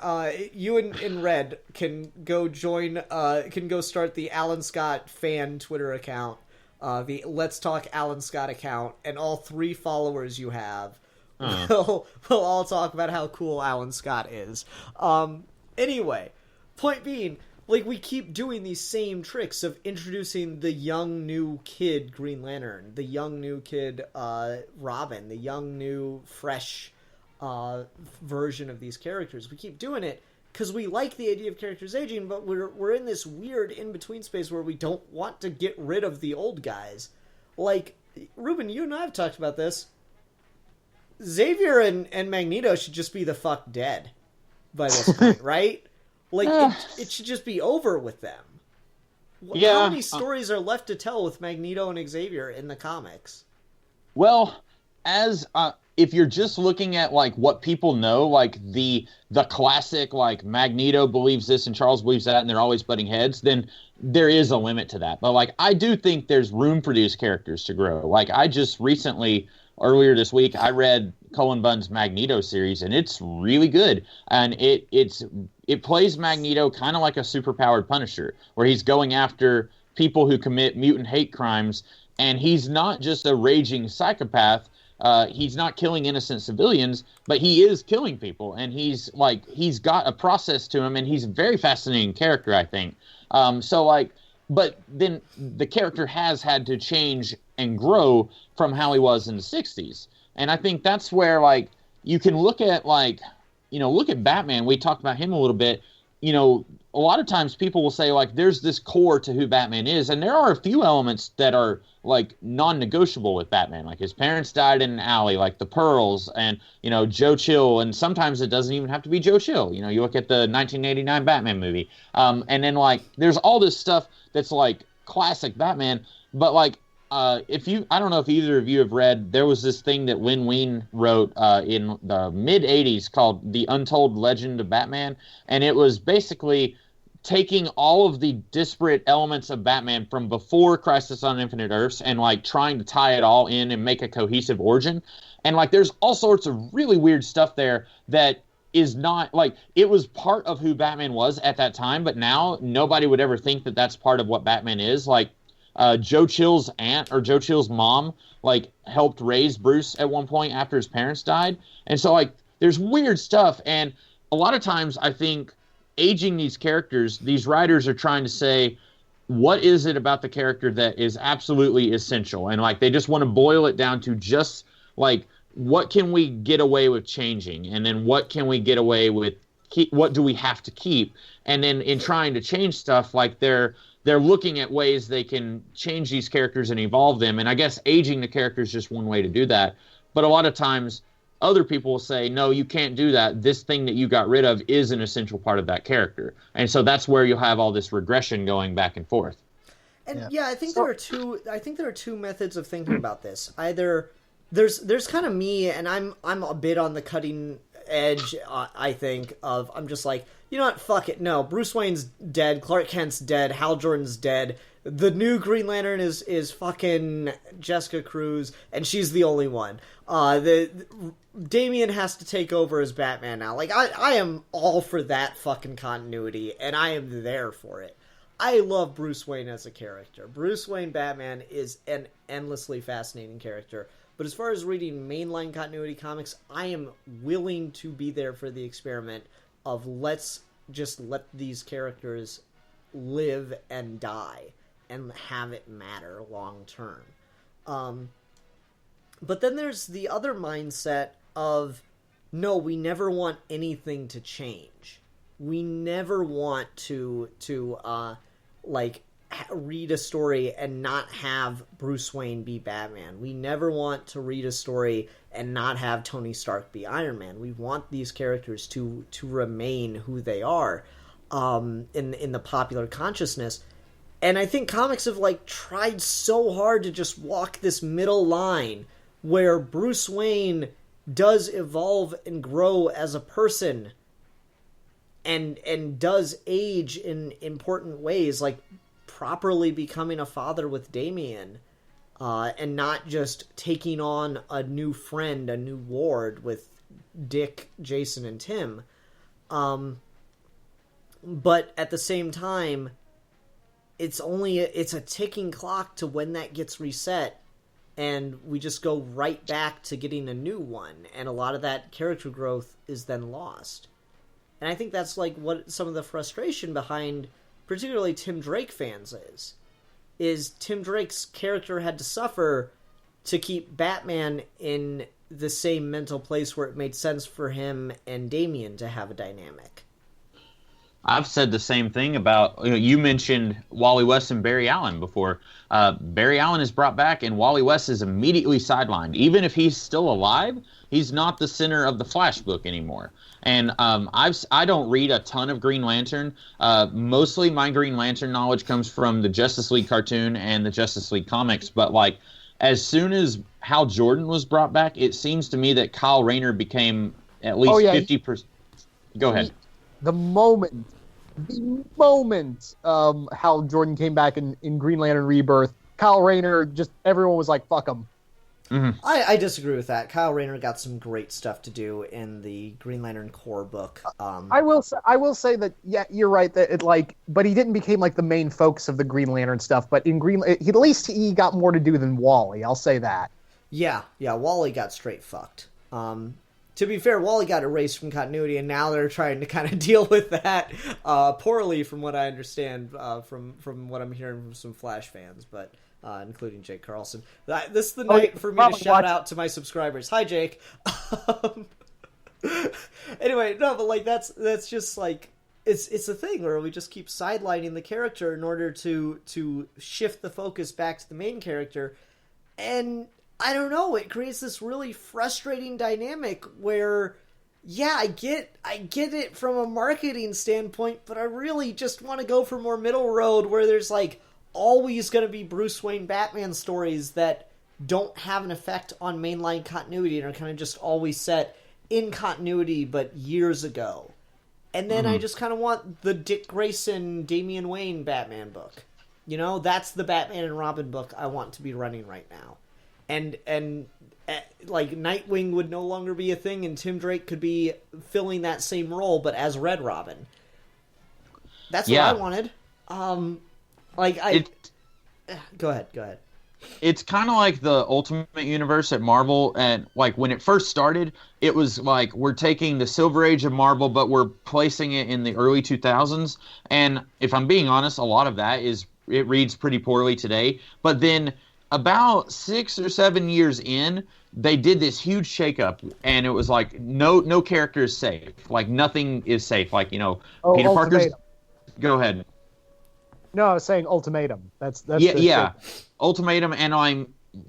You and Red can go join. Can go start the Alan Scott fan Twitter account, the Let's Talk Alan Scott account, and all 3 followers you have will all talk about how cool Alan Scott is. Anyway, point being, like, we keep doing these same tricks of introducing the young new kid Green Lantern, the young new kid Robin, the young new fresh version of these characters. We keep doing it because we like the idea of characters aging, but we're in this weird in-between space where we don't want to get rid of the old guys. Like, Ruben, you and I have talked about this. Xavier and Magneto should just be the fuck dead by this point, right? Like, it should just be over with them. How many stories are left to tell with Magneto and Xavier in the comics? Well, as if you're just looking at like what people know, like the classic like Magneto believes this and Charles believes that, and they're always butting heads, then there is a limit to that. But like, I do think there's room for these characters to grow. Like, I just recently, earlier this week, I read Cullen Bunn's Magneto series, and it's really good. And it plays Magneto kind of like a superpowered Punisher, where he's going after people who commit mutant hate crimes, and he's not just a raging psychopath. He's not killing innocent civilians, but he is killing people, and he's got a process to him, and he's a very fascinating character, I think. But then the character has had to change and grow from how he was in the 60s. And I think that's where, like, you can look at Batman. We talked about him a little bit. You know, a lot of times people will say, like, there's this core to who Batman is, and there are a few elements that are, like, non-negotiable with Batman. Like, his parents died in an alley, like the Pearls, and, you know, Joe Chill, and sometimes it doesn't even have to be Joe Chill. You know, you look at the 1989 Batman movie, and then, like, there's all this stuff that's, like, classic Batman, but, like, I don't know if either of you have read, there was this thing that Win Ween wrote in the mid-'80s called The Untold Legend of Batman, and it was basically taking all of the disparate elements of Batman from before Crisis on Infinite Earths and, like, trying to tie it all in and make a cohesive origin. And, like, there's all sorts of really weird stuff there that is not, like, it was part of who Batman was at that time, but now nobody would ever think that that's part of what Batman is. Like, Joe Chill's aunt or Joe Chill's mom, like, helped raise Bruce at one point after his parents died. And so, like, there's weird stuff. And a lot of times I think aging these characters, these writers are trying to say, what is it about the character that is absolutely essential? And, like, they just want to boil it down to just, like, what can we get away with changing? And then what can we get away with, what do we have to keep? And then in trying to change stuff, like, they're looking at ways they can change these characters and evolve them. And I guess aging the character is just one way to do that. But a lot of times other people will say, no, you can't do that. This thing that you got rid of is an essential part of that character. And so that's where you'll have all this regression going back and forth. And I think there are two methods of thinking about this. Either there's kind of me, and I'm a bit on the cutting edge, I think, of, I'm just like, you know what, fuck it, no, Bruce Wayne's dead, Clark Kent's dead, Hal Jordan's dead, the new Green Lantern is fucking Jessica Cruz, and she's the only one. Damian has to take over as Batman now. Like, I am all for that fucking continuity, and I am there for it. I love Bruce Wayne as a character. Bruce Wayne Batman is an endlessly fascinating character. But as far as reading mainline continuity comics, I am willing to be there for the experiment of let's just let these characters live and die and have it matter long term. But then there's the other mindset of, no, we never want anything to change. We never want to read a story and not have Bruce Wayne be Batman. We never want to read a story and not have Tony Stark be Iron Man. We want these characters to remain who they are in the popular consciousness. And I think comics have, like, tried so hard to just walk this middle line where Bruce Wayne does evolve and grow as a person and does age in important ways, like properly becoming a father with Damian, and not just taking on a new friend, a new ward with Dick, Jason, and Tim. But at the same time, it's a ticking clock to when that gets reset, and we just go right back to getting a new one, and a lot of that character growth is then lost. And I think that's like what some of the frustration behind particularly Tim Drake fans is Tim Drake's character had to suffer to keep Batman in the same mental place where it made sense for him and Damian to have a dynamic. I've said the same thing about, you mentioned Wally West and Barry Allen before. Barry Allen is brought back and Wally West is immediately sidelined. Even if he's still alive, he's not the center of the Flash book anymore. And I don't read a ton of Green Lantern. Mostly my Green Lantern knowledge comes from the Justice League cartoon and the Justice League comics. But like, as soon as Hal Jordan was brought back, it seems to me that Kyle Rayner became at least 50%. Go ahead. The moment Hal Jordan came back in Green Lantern Rebirth, Kyle Rayner, just everyone was like, fuck him. Mm-hmm. I disagree with that. Kyle Rayner got some great stuff to do in the Green Lantern Corps book. I will say that, yeah, you're right, that it but he didn't become like the main focus of the Green Lantern stuff. But in at least he got more to do than Wally. I'll say that. Yeah, Wally got straight fucked. To be fair, Wally got erased from continuity, and now they're trying to kind of deal with that poorly, from what I understand, from what I'm hearing from some Flash fans, but including Jake Carlson. This is the night for me to shout out to my subscribers. Hi, Jake. Anyway, no, but like that's just like it's a thing where we just keep sidelining the character in order to shift the focus back to the main character, and I don't know, it creates this really frustrating dynamic where, yeah, I get it from a marketing standpoint, but I really just want to go for more middle road where there's like always going to be Bruce Wayne Batman stories that don't have an effect on mainline continuity and are kind of just always set in continuity but years ago. And then I just kind of want the Dick Grayson, Damian Wayne Batman book. You know, that's the Batman and Robin book I want to be running right now. And like Nightwing would no longer be a thing, and Tim Drake could be filling that same role, but as Red Robin. That's what I wanted. Go ahead. It's kind of like the Ultimate Universe at Marvel, and like when it first started, it was like we're taking the Silver Age of Marvel, but we're placing it in the early 2000s. And if I'm being honest, a lot of that it reads pretty poorly today. But then about 6 or 7 years in, they did this huge shakeup, and it was like no character is safe. Like nothing is safe. Like Peter Parker's. Go ahead. No, I was saying Ultimatum. That's yeah. Ultimatum, and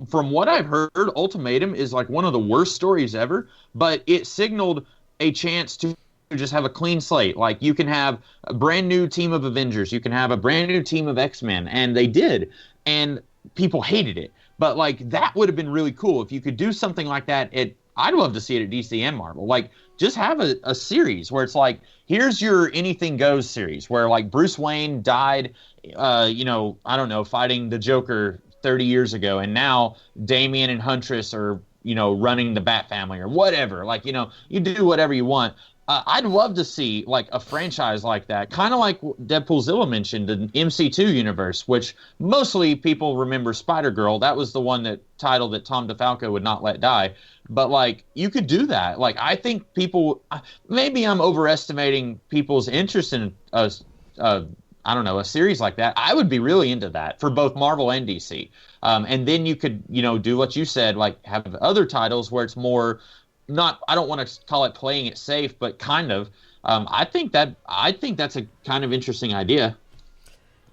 from what I've heard, Ultimatum is like one of the worst stories ever. But it signaled a chance to just have a clean slate. Like you can have a brand new team of Avengers, you can have a brand new team of X-Men, and they did. And people hated it, but like that would have been really cool if you could do something like that. I'd love to see it at DC and Marvel. Like just have a series where it's like, here's your Anything Goes series where like Bruce Wayne died, I don't know, fighting the Joker 30 years ago, and now Damian and Huntress are running the Bat family or whatever. Like you do whatever you want. I'd love to see like a franchise like that, kind of like Deadpoolzilla mentioned, the MC2 universe, which mostly people remember Spider-Girl. That was the one that Tom DeFalco would not let die. But like you could do that. Like I think people, maybe I'm overestimating people's interest in a series like that. I would be really into that for both Marvel and DC. And then you could do what you said, like have other titles where it's more. I don't want to call it playing it safe, but kind of. I think that's a kind of interesting idea.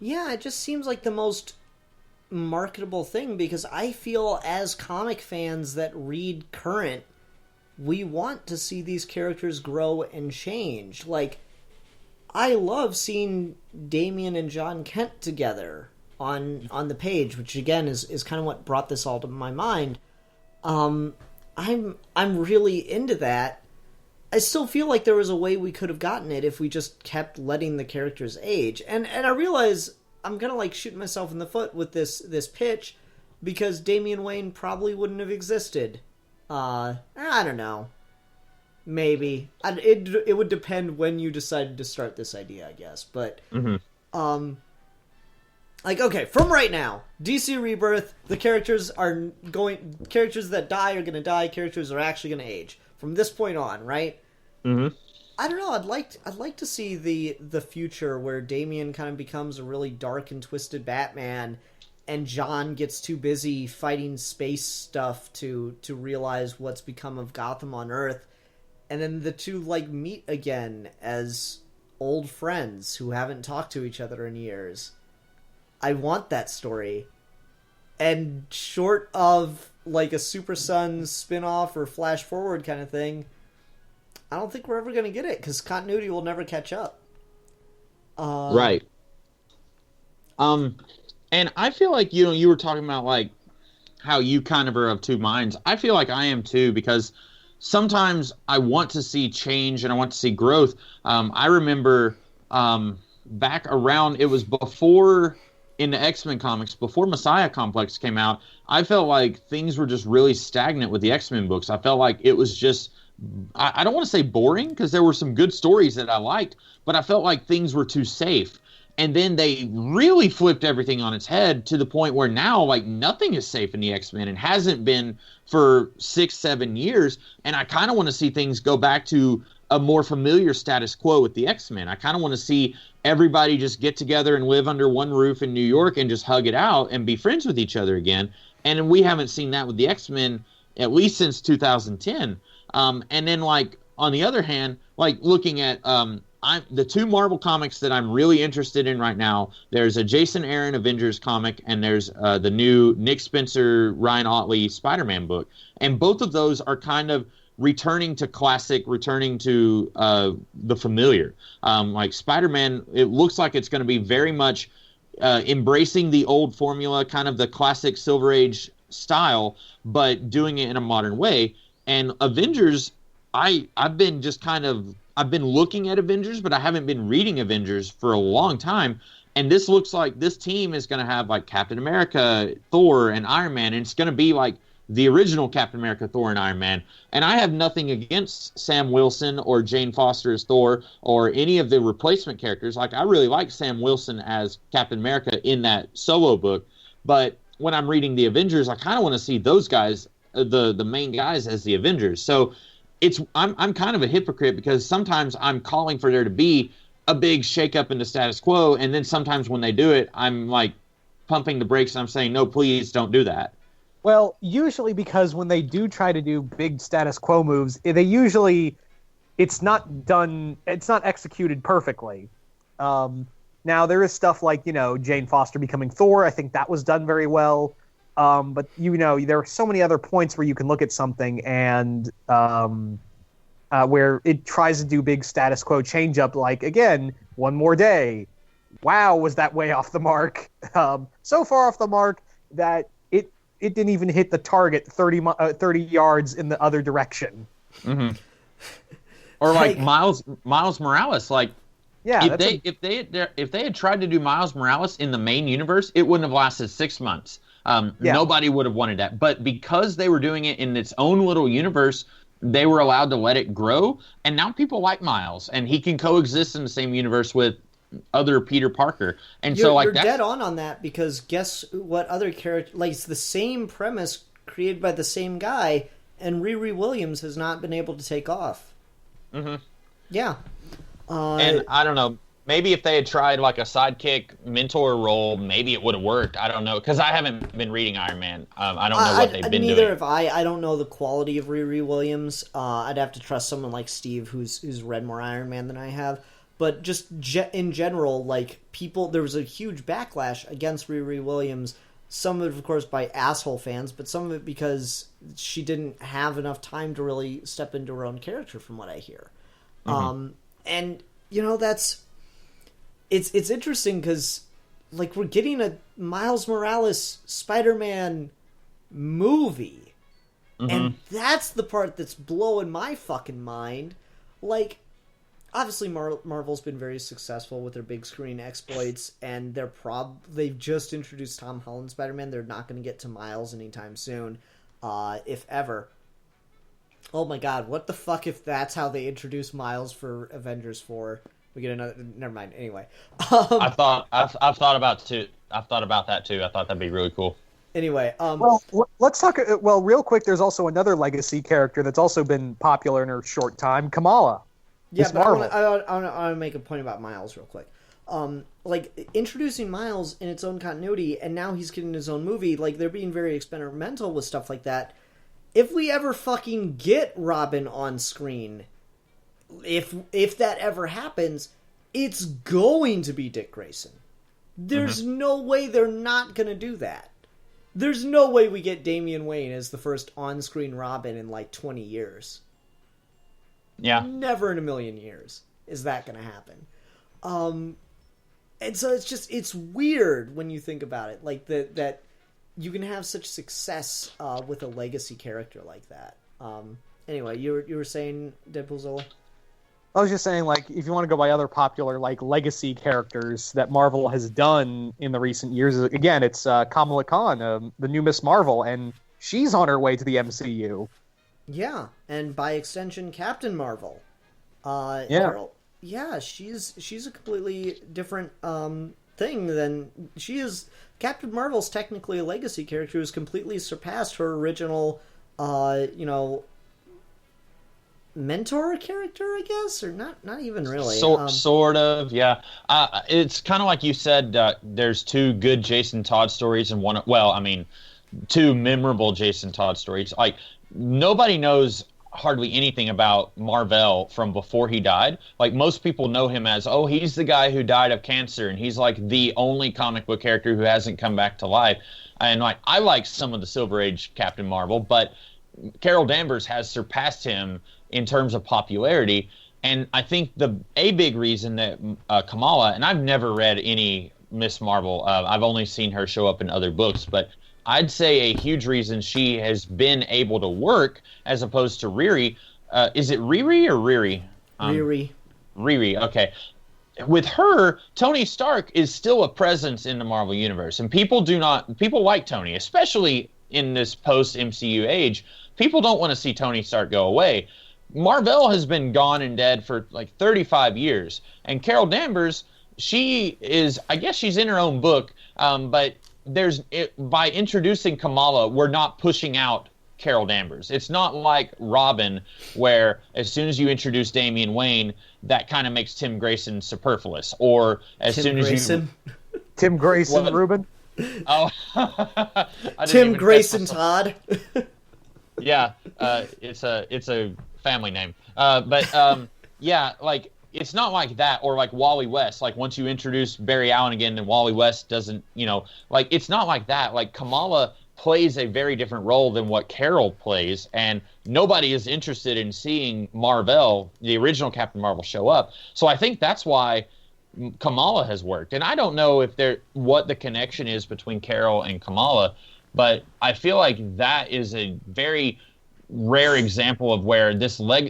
Yeah, it just seems like the most marketable thing because I feel as comic fans that read current, we want to see these characters grow and change. Like, I love seeing Damian and John Kent together on the page, which again is kind of what brought this all to my mind. I'm really into that. I still feel like there was a way we could have gotten it if we just kept letting the characters age. And I realize I'm gonna like shoot myself in the foot with this pitch because Damian Wayne probably wouldn't have existed. I don't know. Maybe it would depend when you decided to start this idea, I guess. But like, okay, from right now, DC Rebirth, the characters that die are gonna die. Characters are actually gonna age from this point on, right? Mm-hmm. I don't know. I'd like to see the future where Damian kind of becomes a really dark and twisted Batman, and John gets too busy fighting space stuff to realize what's become of Gotham on Earth, and then the two like meet again as old friends who haven't talked to each other in years. I want that story, and short of like a Super Sons spin-off or Flash Forward kind of thing, I don't think we're ever going to get it because continuity will never catch up. Right. And I feel like, you were talking about like how you kind of are of two minds. I feel like I am too, because sometimes I want to see change and I want to see growth. I remember back around, it was before in the X-Men comics, before Messiah Complex came out, I felt like things were just really stagnant with the X-Men books. I felt like it was just, I don't want to say boring, because there were some good stories that I liked, but I felt like things were too safe. And then they really flipped everything on its head to the point where now, like, nothing is safe in the X-Men and hasn't been for 6-7 years. And I kind of want to see things go back to a more familiar status quo with the X-Men. I kind of want to see everybody just get together and live under one roof in New York and just hug it out and be friends with each other again. And we haven't seen that with the X-Men at least since 2010. And then, like, on the other hand, like, looking at the two Marvel comics that I'm really interested in right now, there's a Jason Aaron Avengers comic, and there's the new Nick Spencer, Ryan Ottley Spider-Man book. And both of those are kind of returning to classic, returning to the familiar. Like Spider-Man, it looks like it's going to be very much embracing the old formula, kind of the classic Silver Age style, but doing it in a modern way. And Avengers, I've been looking at Avengers, but I haven't been reading Avengers for a long time. And this looks like this team is going to have like Captain America, Thor, and Iron Man. And it's going to be like the original Captain America, Thor, and Iron Man. And I have nothing against Sam Wilson or Jane Foster as Thor or any of the replacement characters. Like, I really like Sam Wilson as Captain America in that solo book. But when I'm reading the Avengers, I kind of want to see those guys, the main guys, as the Avengers. So I'm kind of a hypocrite, because sometimes I'm calling for there to be a big shakeup in the status quo, and then sometimes when they do it, I'm like pumping the brakes and I'm saying, no, please don't do that. Well, usually because when they do try to do big status quo moves, it's not executed perfectly. Now there is stuff like, Jane Foster becoming Thor. I think that was done very well. But there are so many other points where you can look at something and where it tries to do big status quo change up, like, again, One More Day. Wow, was that way off the mark? So far off the mark that it didn't even hit the target 30 yards in the other direction. Mm-hmm. Or like Miles Morales, like, yeah, if they had tried to do Miles Morales in the main universe, it wouldn't have lasted 6 months. Nobody would have wanted that. But because they were doing it in its own little universe, they were allowed to let it grow. And now people like Miles, and he can coexist in the same universe with other Peter Parker. And you're dead on that, because guess what other character, like, it's the same premise created by the same guy, and Riri Williams has not been able to take off. Mm-hmm. Yeah. And I don't know, maybe if they had tried like a sidekick mentor role, maybe it would have worked. I don't know, because I haven't been reading Iron Man. I don't know what they've been doing. Neither have I. I don't know the quality of Riri Williams. I'd have to trust someone like Steve, who's read more Iron Man than I have. But just in general, like, there was a huge backlash against Riri Williams. Some of it, of course, by asshole fans, but some of it because she didn't have enough time to really step into her own character, from what I hear. Mm-hmm. And, that's it's interesting because, like, we're getting a Miles Morales Spider-Man movie. And that's the part that's blowing my fucking mind. Like, obviously Marvel's been very successful with their big screen exploits, and they've just introduced Tom Holland Spider-Man. They're not going to get to Miles anytime soon, if ever. Oh my god, what the fuck if that's how they introduce Miles for Avengers 4? We get another... Never mind, anyway. I've thought about that too. I thought that'd be really cool. Anyway, well, let's talk. Well, real quick, there's also another legacy character that's also been popular in a short time, Kamala. Yeah, but I want to make a point about Miles real quick. Like, introducing Miles in its own continuity, and now he's getting his own movie, like, they're being very experimental with stuff like that. If we ever fucking get Robin on screen, if that ever happens, it's going to be Dick Grayson. There's no way they're not going to do that. There's no way we get Damian Wayne as the first on-screen Robin in, like, 20 years. Yeah. Never in a million years is that going to happen. And so it's weird when you think about it, like, that you can have such success with a legacy character like that. Anyway, you were saying, Deadpoolzilla? I was just saying, like, if you want to go by other popular, like, legacy characters that Marvel has done in the recent years, again, it's Kamala Khan, the new Miss Marvel, and she's on her way to the MCU. Yeah, and by extension, Captain Marvel. Yeah, she's a completely different thing than... She is... Captain Marvel's technically a legacy character who's completely surpassed her original, mentor character, I guess, or not even really. Sort of, yeah. It's kind of like you said. There's two good Jason Todd stories and one. Well, I mean, two memorable Jason Todd stories. Like, nobody knows hardly anything about Marvel from before he died. Like, most people know him as, oh, he's the guy who died of cancer, and he's like the only comic book character who hasn't come back to life. And like, I like some of the Silver Age Captain Marvel, but Carol Danvers has surpassed him in terms of popularity. And I think a big reason that Kamala, and I've never read any Miss Marvel, I've only seen her show up in other books, but I'd say a huge reason she has been able to work as opposed to Riri, is it Riri or Riri? Riri, okay. With her, Tony Stark is still a presence in the Marvel Universe, and people like Tony, especially in this post-MCU age. People don't want to see Tony Stark go away. Marvel has been gone and dead for like 35 years. And Carol Danvers, I guess she's in her own book, but by introducing Kamala, we're not pushing out Carol Danvers. It's not like Robin, where as soon as you introduce Damian Wayne, that kind of makes Tim Grayson superfluous. Or as soon as you... Tim Grayson, Ruben? Oh. Tim Grayson Todd. Yeah, it's a family name. But yeah, like, it's not like that, or like Wally West. Like, once you introduce Barry Allen again, and Wally West doesn't, like, it's not like that. Like, Kamala plays a very different role than what Carol plays, and nobody is interested in seeing Marvel, the original Captain Marvel, show up. So I think that's why Kamala has worked. And I don't know what the connection is between Carol and Kamala, but I feel like that is a very rare example of where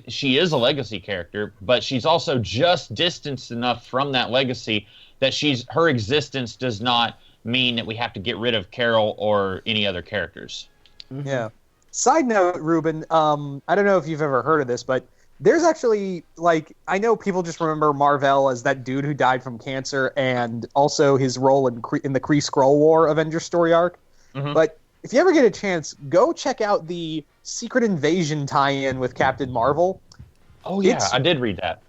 she is a legacy character, but she's also just distanced enough from that legacy that her existence does not mean that we have to get rid of Carol or any other characters. Mm-hmm. Yeah. Side note, Ruben, I don't know if you've ever heard of this, but there's actually, like, I know people just remember Marvel as that dude who died from cancer, and also his role in the Kree Skrull War Avengers story arc. Mm-hmm. But if you ever get a chance, go check out the Secret Invasion tie-in with Captain Marvel. Oh yeah, I did read that.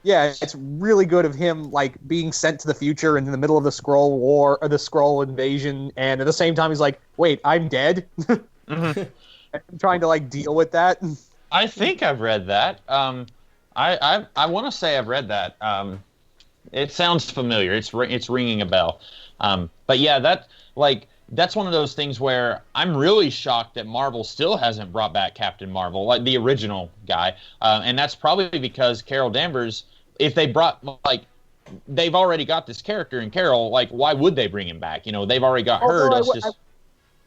Yeah, it's really good of him, like, being sent to the future and in the middle of the Skrull War or the Skrull invasion, and at the same time he's like, "Wait, I'm dead." Mm-hmm. I'm trying to, like, deal with that. I think I've read that. I want to say I've read that. It sounds familiar. It's ringing a bell. But yeah, that's one of those things where I'm really shocked that Marvel still hasn't brought back Captain Marvel, like the original guy. And that's probably because Carol Danvers, if they brought, like, they've already got this character in Carol. Like, why would they bring him back? They've already got her.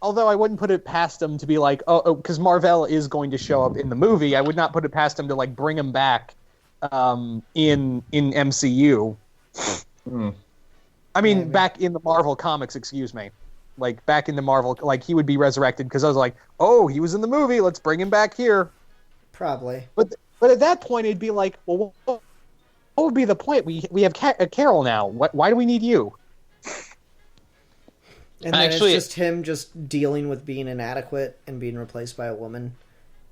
Although I wouldn't put it past them to be like, because Marvel is going to show up in the movie. I would not put it past them to like bring him back in MCU. I mean, back in the Marvel comics, excuse me. Like, back in the Marvel, like, he would be resurrected, because I was like, oh, he was in the movie, let's bring him back here. Probably. But at that point, it'd be like, well, what would be the point? We have Carol now. Why do we need you? And then it's just him just dealing with being inadequate and being replaced by a woman.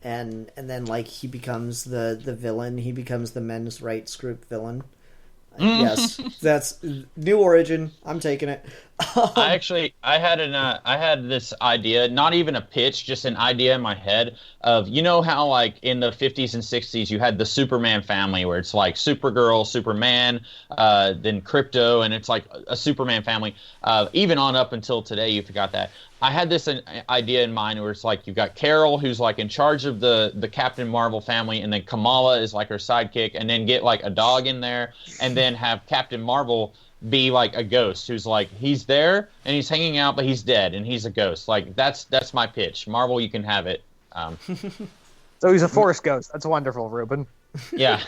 And then, like, he becomes the villain. He becomes the men's rights group villain. Yes, that's new origin. I'm taking it. I had this idea, not even a pitch, just an idea in my head of, how like in the 50s and 60s you had the Superman family where it's like Supergirl, Superman, then Krypto, and it's like a Superman family. Even on up until today, you've got that. I had this idea in mind where it's like you've got Carol, who's like in charge of the Captain Marvel family, and then Kamala is like her sidekick, and then get like a dog in there, and then have Captain Marvel be like a ghost who's like, he's there and he's hanging out, but he's dead and he's a ghost. Like, that's my pitch. Marvel, you can have it. So he's a force ghost. That's wonderful, Ruben. Yeah.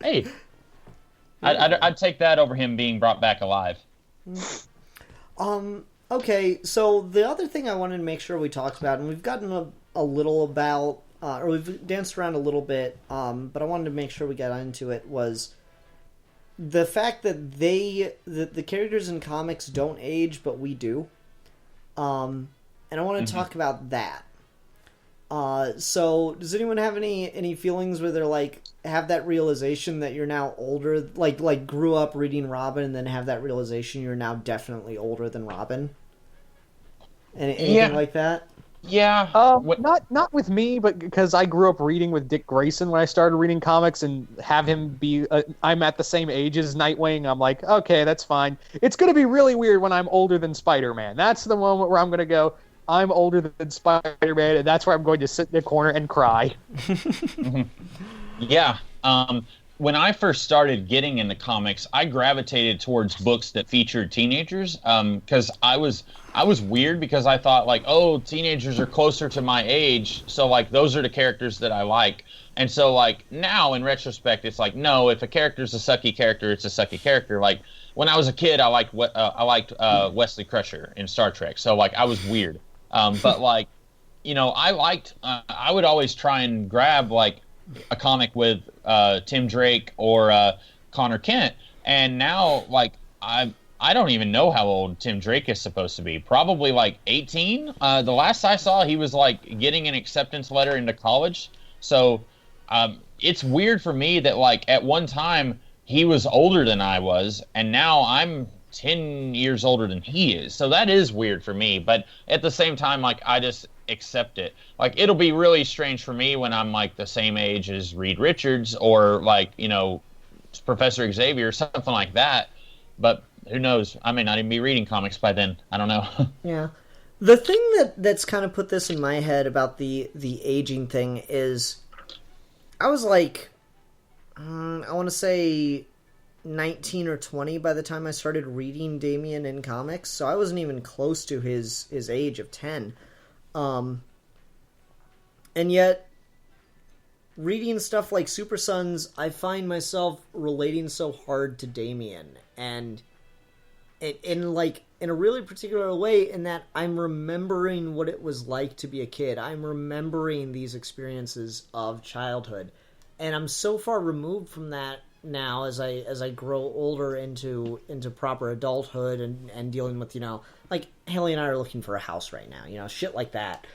Hey, I'd take that over him being brought back alive. Okay, so the other thing I wanted to make sure we talked about, and we've gotten a little about, or we've danced around a little bit, but I wanted to make sure we got into it, was the fact that the characters in comics don't age, but we do. And I want to talk about that. So does anyone have any feelings where they're like, have that realization that you're now older, like grew up reading Robin and then have that realization you're now definitely older than Robin? Anything like that? Yeah. Not with me, but because I grew up reading with Dick Grayson when I started reading comics, and have him be, I'm at the same age as Nightwing. I'm like, okay, that's fine. It's going to be really weird when I'm older than Spider-Man. That's the moment where I'm going to go, I'm older than Spider-Man, and that's where I'm going to sit in the corner and cry. Yeah. When I first started getting into comics, I gravitated towards books that featured teenagers, because I was weird, because I thought, like, oh, teenagers are closer to my age, so, like, those are the characters that I like. And so, like, now, in retrospect, it's like, no, if a character's a sucky character, it's a sucky character. Like, when I was a kid, I liked Wesley Crusher in Star Trek, so, like, I was weird. But, like, I would always try and grab, like, a comic with Tim Drake or Connor Kent, and now, like, I don't even know how old Tim Drake is supposed to be. Probably like 18. The last I saw, he was like getting an acceptance letter into college. So it's weird for me that, like, at one time he was older than I was, and now I'm 10 years older than he is. So that is weird for me. But at the same time, like, I just accept it. Like, it'll be really strange for me when I'm like the same age as Reed Richards or, like, Professor Xavier or something like that. But who knows? I may not even be reading comics by then. I don't know. Yeah. The thing that's kind of put this in my head about the aging thing is, I was like, I want to say 19 or 20 by the time I started reading Damian in comics, so I wasn't even close to his age of 10. And yet, reading stuff like Super Sons, I find myself relating so hard to Damian, and in a really particular way, in that I'm remembering what it was like to be a kid. I'm remembering these experiences of childhood, and I'm so far removed from that now as I grow older into proper adulthood and dealing with, like, Haley and I are looking for a house right now, shit like that.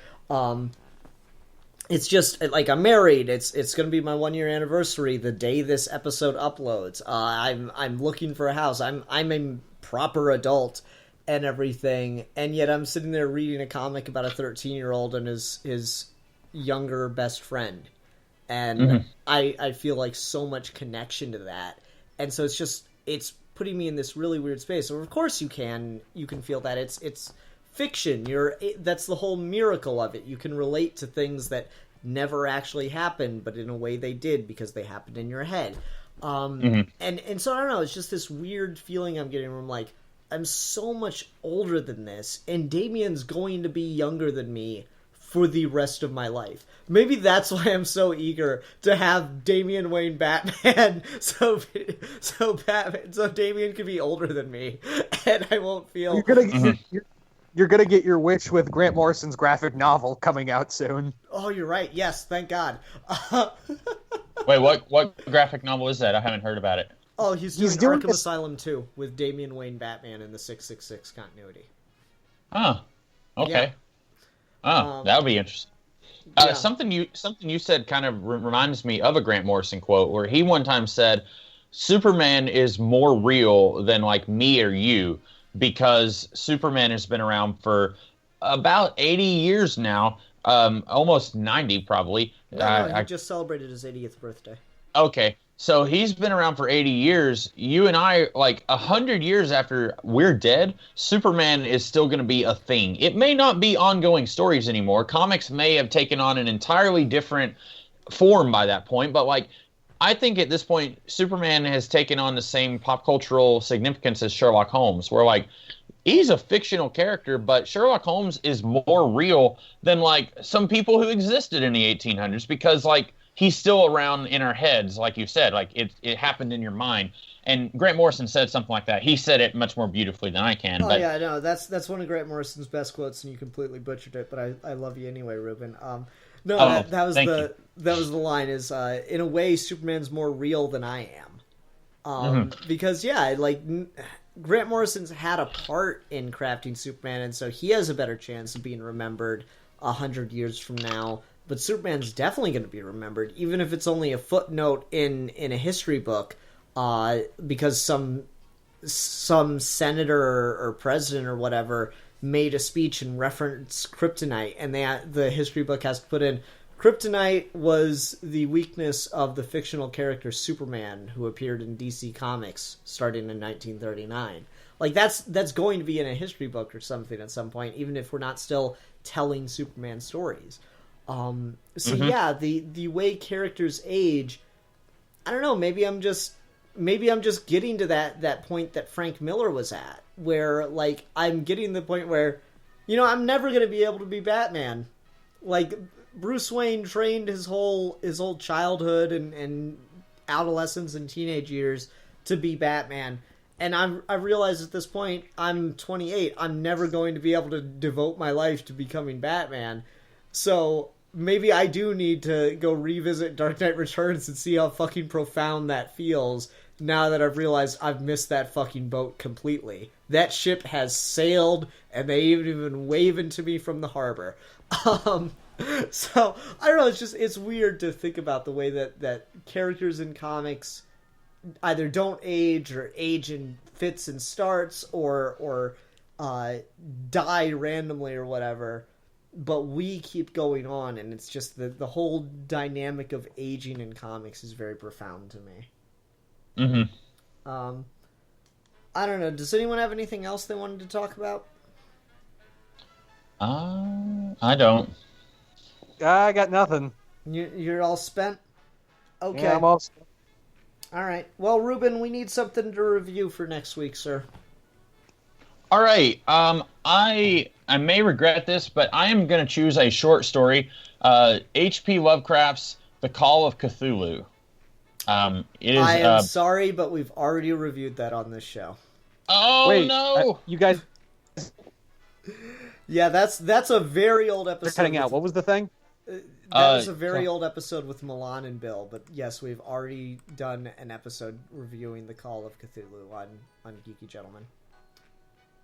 It's just, like, I'm married. It's going to be my 1-year anniversary the day this episode uploads. I'm looking for a house. I'm a proper adult and everything, and yet I'm sitting there reading a comic about a 13-year-old and his younger best friend. And I feel like so much connection to that. And so it's putting me in this really weird space. So of course you can feel that. It's fiction. That's the whole miracle of it. You can relate to things that never actually happened, but in a way they did because they happened in your head. And so I don't know, it's just this weird feeling I'm getting where I'm like, I'm so much older than this, and Damien's going to be younger than me for the rest of my life. Maybe that's why I'm so eager to have Damian Wayne Batman, so Damien can be older than me, and I won't feel... You're gonna get your wish with Grant Morrison's graphic novel coming out soon. Oh, you're right. Yes, thank God. Wait, what graphic novel is that? I haven't heard about it. Oh, he's doing Arkham Asylum 2 with Damian Wayne Batman in the 666 continuity. Oh, okay. Yeah. That would be interesting. Yeah. Something you said kind of reminds me of a Grant Morrison quote where he one time said, "Superman is more real than like me or you because Superman has been around for about 80 years now, almost 90 probably." No, he just celebrated his 80th birthday. Okay. So he's been around for 80 years. You and I, like 100 years after we're dead, Superman is still going to be a thing. It may not be ongoing stories anymore. Comics may have taken on an entirely different form by that point. But like, I think at this point, Superman has taken on the same pop cultural significance as Sherlock Holmes, where like, he's a fictional character, but Sherlock Holmes is more real than like some people who existed in the 1800s because like, he's still around in our heads, like you said. Like, it happened in your mind. And Grant Morrison said something like that. He said it much more beautifully than I can. Oh, yeah, no, that's one of Grant Morrison's best quotes, and you completely butchered it, but I love you anyway, Ruben. That was the line, is, in a way, Superman's more real than I am. Because, yeah, like, Grant Morrison's had a part in crafting Superman, and so he has a better chance of being remembered 100 years from now. But Superman's definitely going to be remembered, even if it's only a footnote in a history book, because some senator or president or whatever made a speech and referenced kryptonite, and the history book has to put in, kryptonite was the weakness of the fictional character Superman, who appeared in DC Comics starting in 1939. Like, that's going to be in a history book or something at some point, even if we're not still telling Superman stories. Yeah, the way characters age, I don't know, maybe I'm just getting to that point that Frank Miller was at, where like I'm getting the point where, I'm never going to be able to be Batman. Like, Bruce Wayne trained his whole childhood and adolescence and teenage years to be Batman. And I realize at this point, I'm 28, I'm never going to be able to devote my life to becoming Batman. So maybe I do need to go revisit Dark Knight Returns and see how fucking profound that feels now that I've realized I've missed that fucking boat completely. That ship has sailed, and they even waving to me from the harbor. So, I don't know, it's weird to think about the way that characters in comics either don't age or age in fits and starts or die randomly or whatever. But we keep going on, and it's just the whole dynamic of aging in comics is very profound to me. I don't know. Does anyone have anything else they wanted to talk about? I don't. I got nothing. You're all spent? Okay. Yeah, I'm all spent. All right. Well, Ruben, we need something to review for next week, sir. All right. I may regret this, but I am going to choose a short story. H.P. Lovecraft's The Call of Cthulhu. It is. I am sorry, but we've already reviewed that on this show. Oh, wait, no! You guys Yeah, that's a very old episode. are cutting out. What was the thing? That was a very old episode with Milan and Bill, but yes, we've already done an episode reviewing The Call of Cthulhu on Geeky Gentlemen.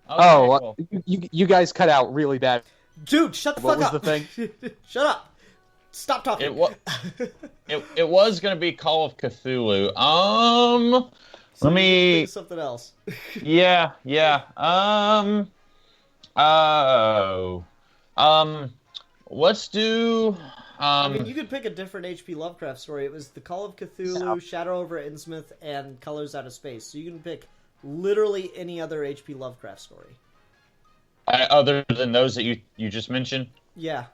Okay, well, you guys cut out really bad. Dude, shut the fuck up. What was the thing? Shut up. Stop talking. It was going to be Call of Cthulhu. So let me think something else. Yeah. Let's do. I mean, you could pick a different H.P. Lovecraft story. It was The Call of Cthulhu, Shadow over Innsmouth, and Colors Out of Space. So you can pick literally any other H.P. Lovecraft story. Other than those that you just mentioned? Yeah.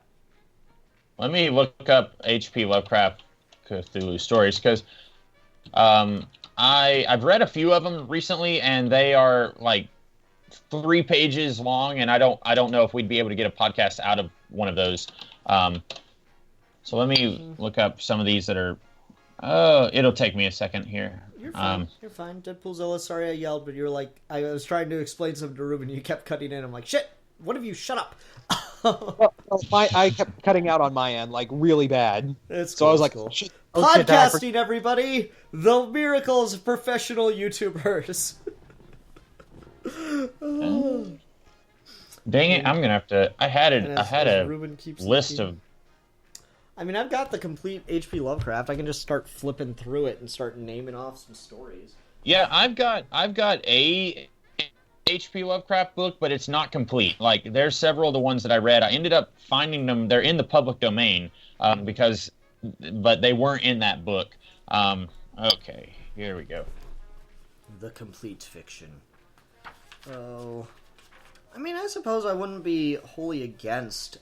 Let me look up H.P. Lovecraft Cthulhu stories, because I've read a few of them recently, and they are like 3 pages long, and I don't know if we'd be able to get a podcast out of one of those. So let me look up some of these that are. Oh, it'll take me a second here. You're fine. You're fine. Deadpoolzilla, sorry I yelled, but you were like, I was trying to explain something to Ruben, you kept cutting in. I'm like, shit, one of you, shut up. I kept cutting out on my end, like, really bad. It's so cool, I was like, cool. shit, Podcasting, everybody! The miracles of professional YouTubers. Dang it! I'm gonna have to. I had a Ruben keeps list looking. of. I mean, I've got the complete H.P. Lovecraft. I can just start flipping through it and start naming off some stories. Yeah, I've got a H.P. Lovecraft book, but it's not complete. Like, there's several of the ones that I read. I ended up finding them. They're in the public domain but they weren't in that book. Okay, here we go. The complete fiction. Oh, I mean, I suppose I wouldn't be wholly against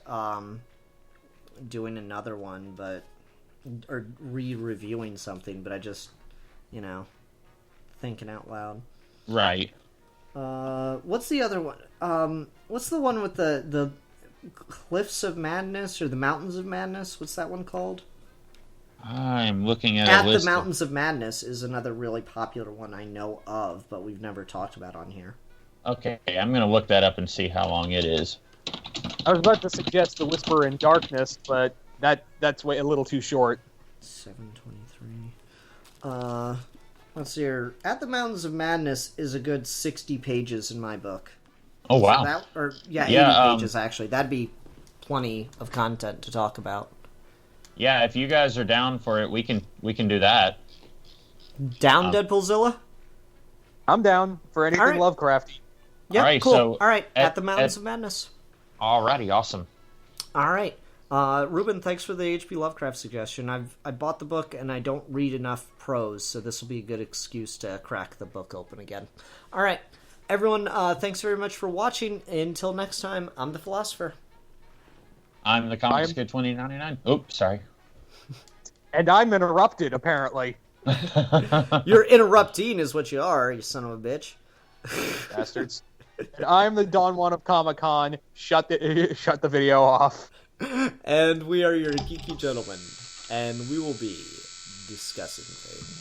doing another one, or re-reviewing something, but I just, thinking out loud. Right. What's the other one? What's the one with the Cliffs of Madness or the Mountains of Madness? What's that one called? I'm looking at At a list the Mountains of Madness is another really popular one I know of, but we've never talked about on here. Okay, I'm gonna look that up and see how long it is. I was about to suggest The Whisper in Darkness, but that's way a little too short. 723. Let's see here. At the Mountains of Madness is a good 60 pages in my book. Oh, wow. So 80 pages, actually. That'd be plenty of content to talk about. Yeah, if you guys are down for it, we can do that. Down, Deadpoolzilla? I'm down for anything right. Lovecrafty. Yeah, All right, cool. so All right, at the Mountains of Madness. Alrighty, awesome. All right. Ruben, thanks for the H.P. Lovecraft suggestion. I bought the book, and I don't read enough prose, so this will be a good excuse to crack the book open again. All right. Everyone, thanks very much for watching. Until next time, I'm the Philosopher. I'm the Comics Kid 2099. Oops, sorry. And I'm interrupted, apparently. You're interrupting is what you are, you son of a bitch. Bastards. And I'm the Don Juan of Comic-Con. Shut the video off. And we are your geeky gentlemen, and we will be discussing things.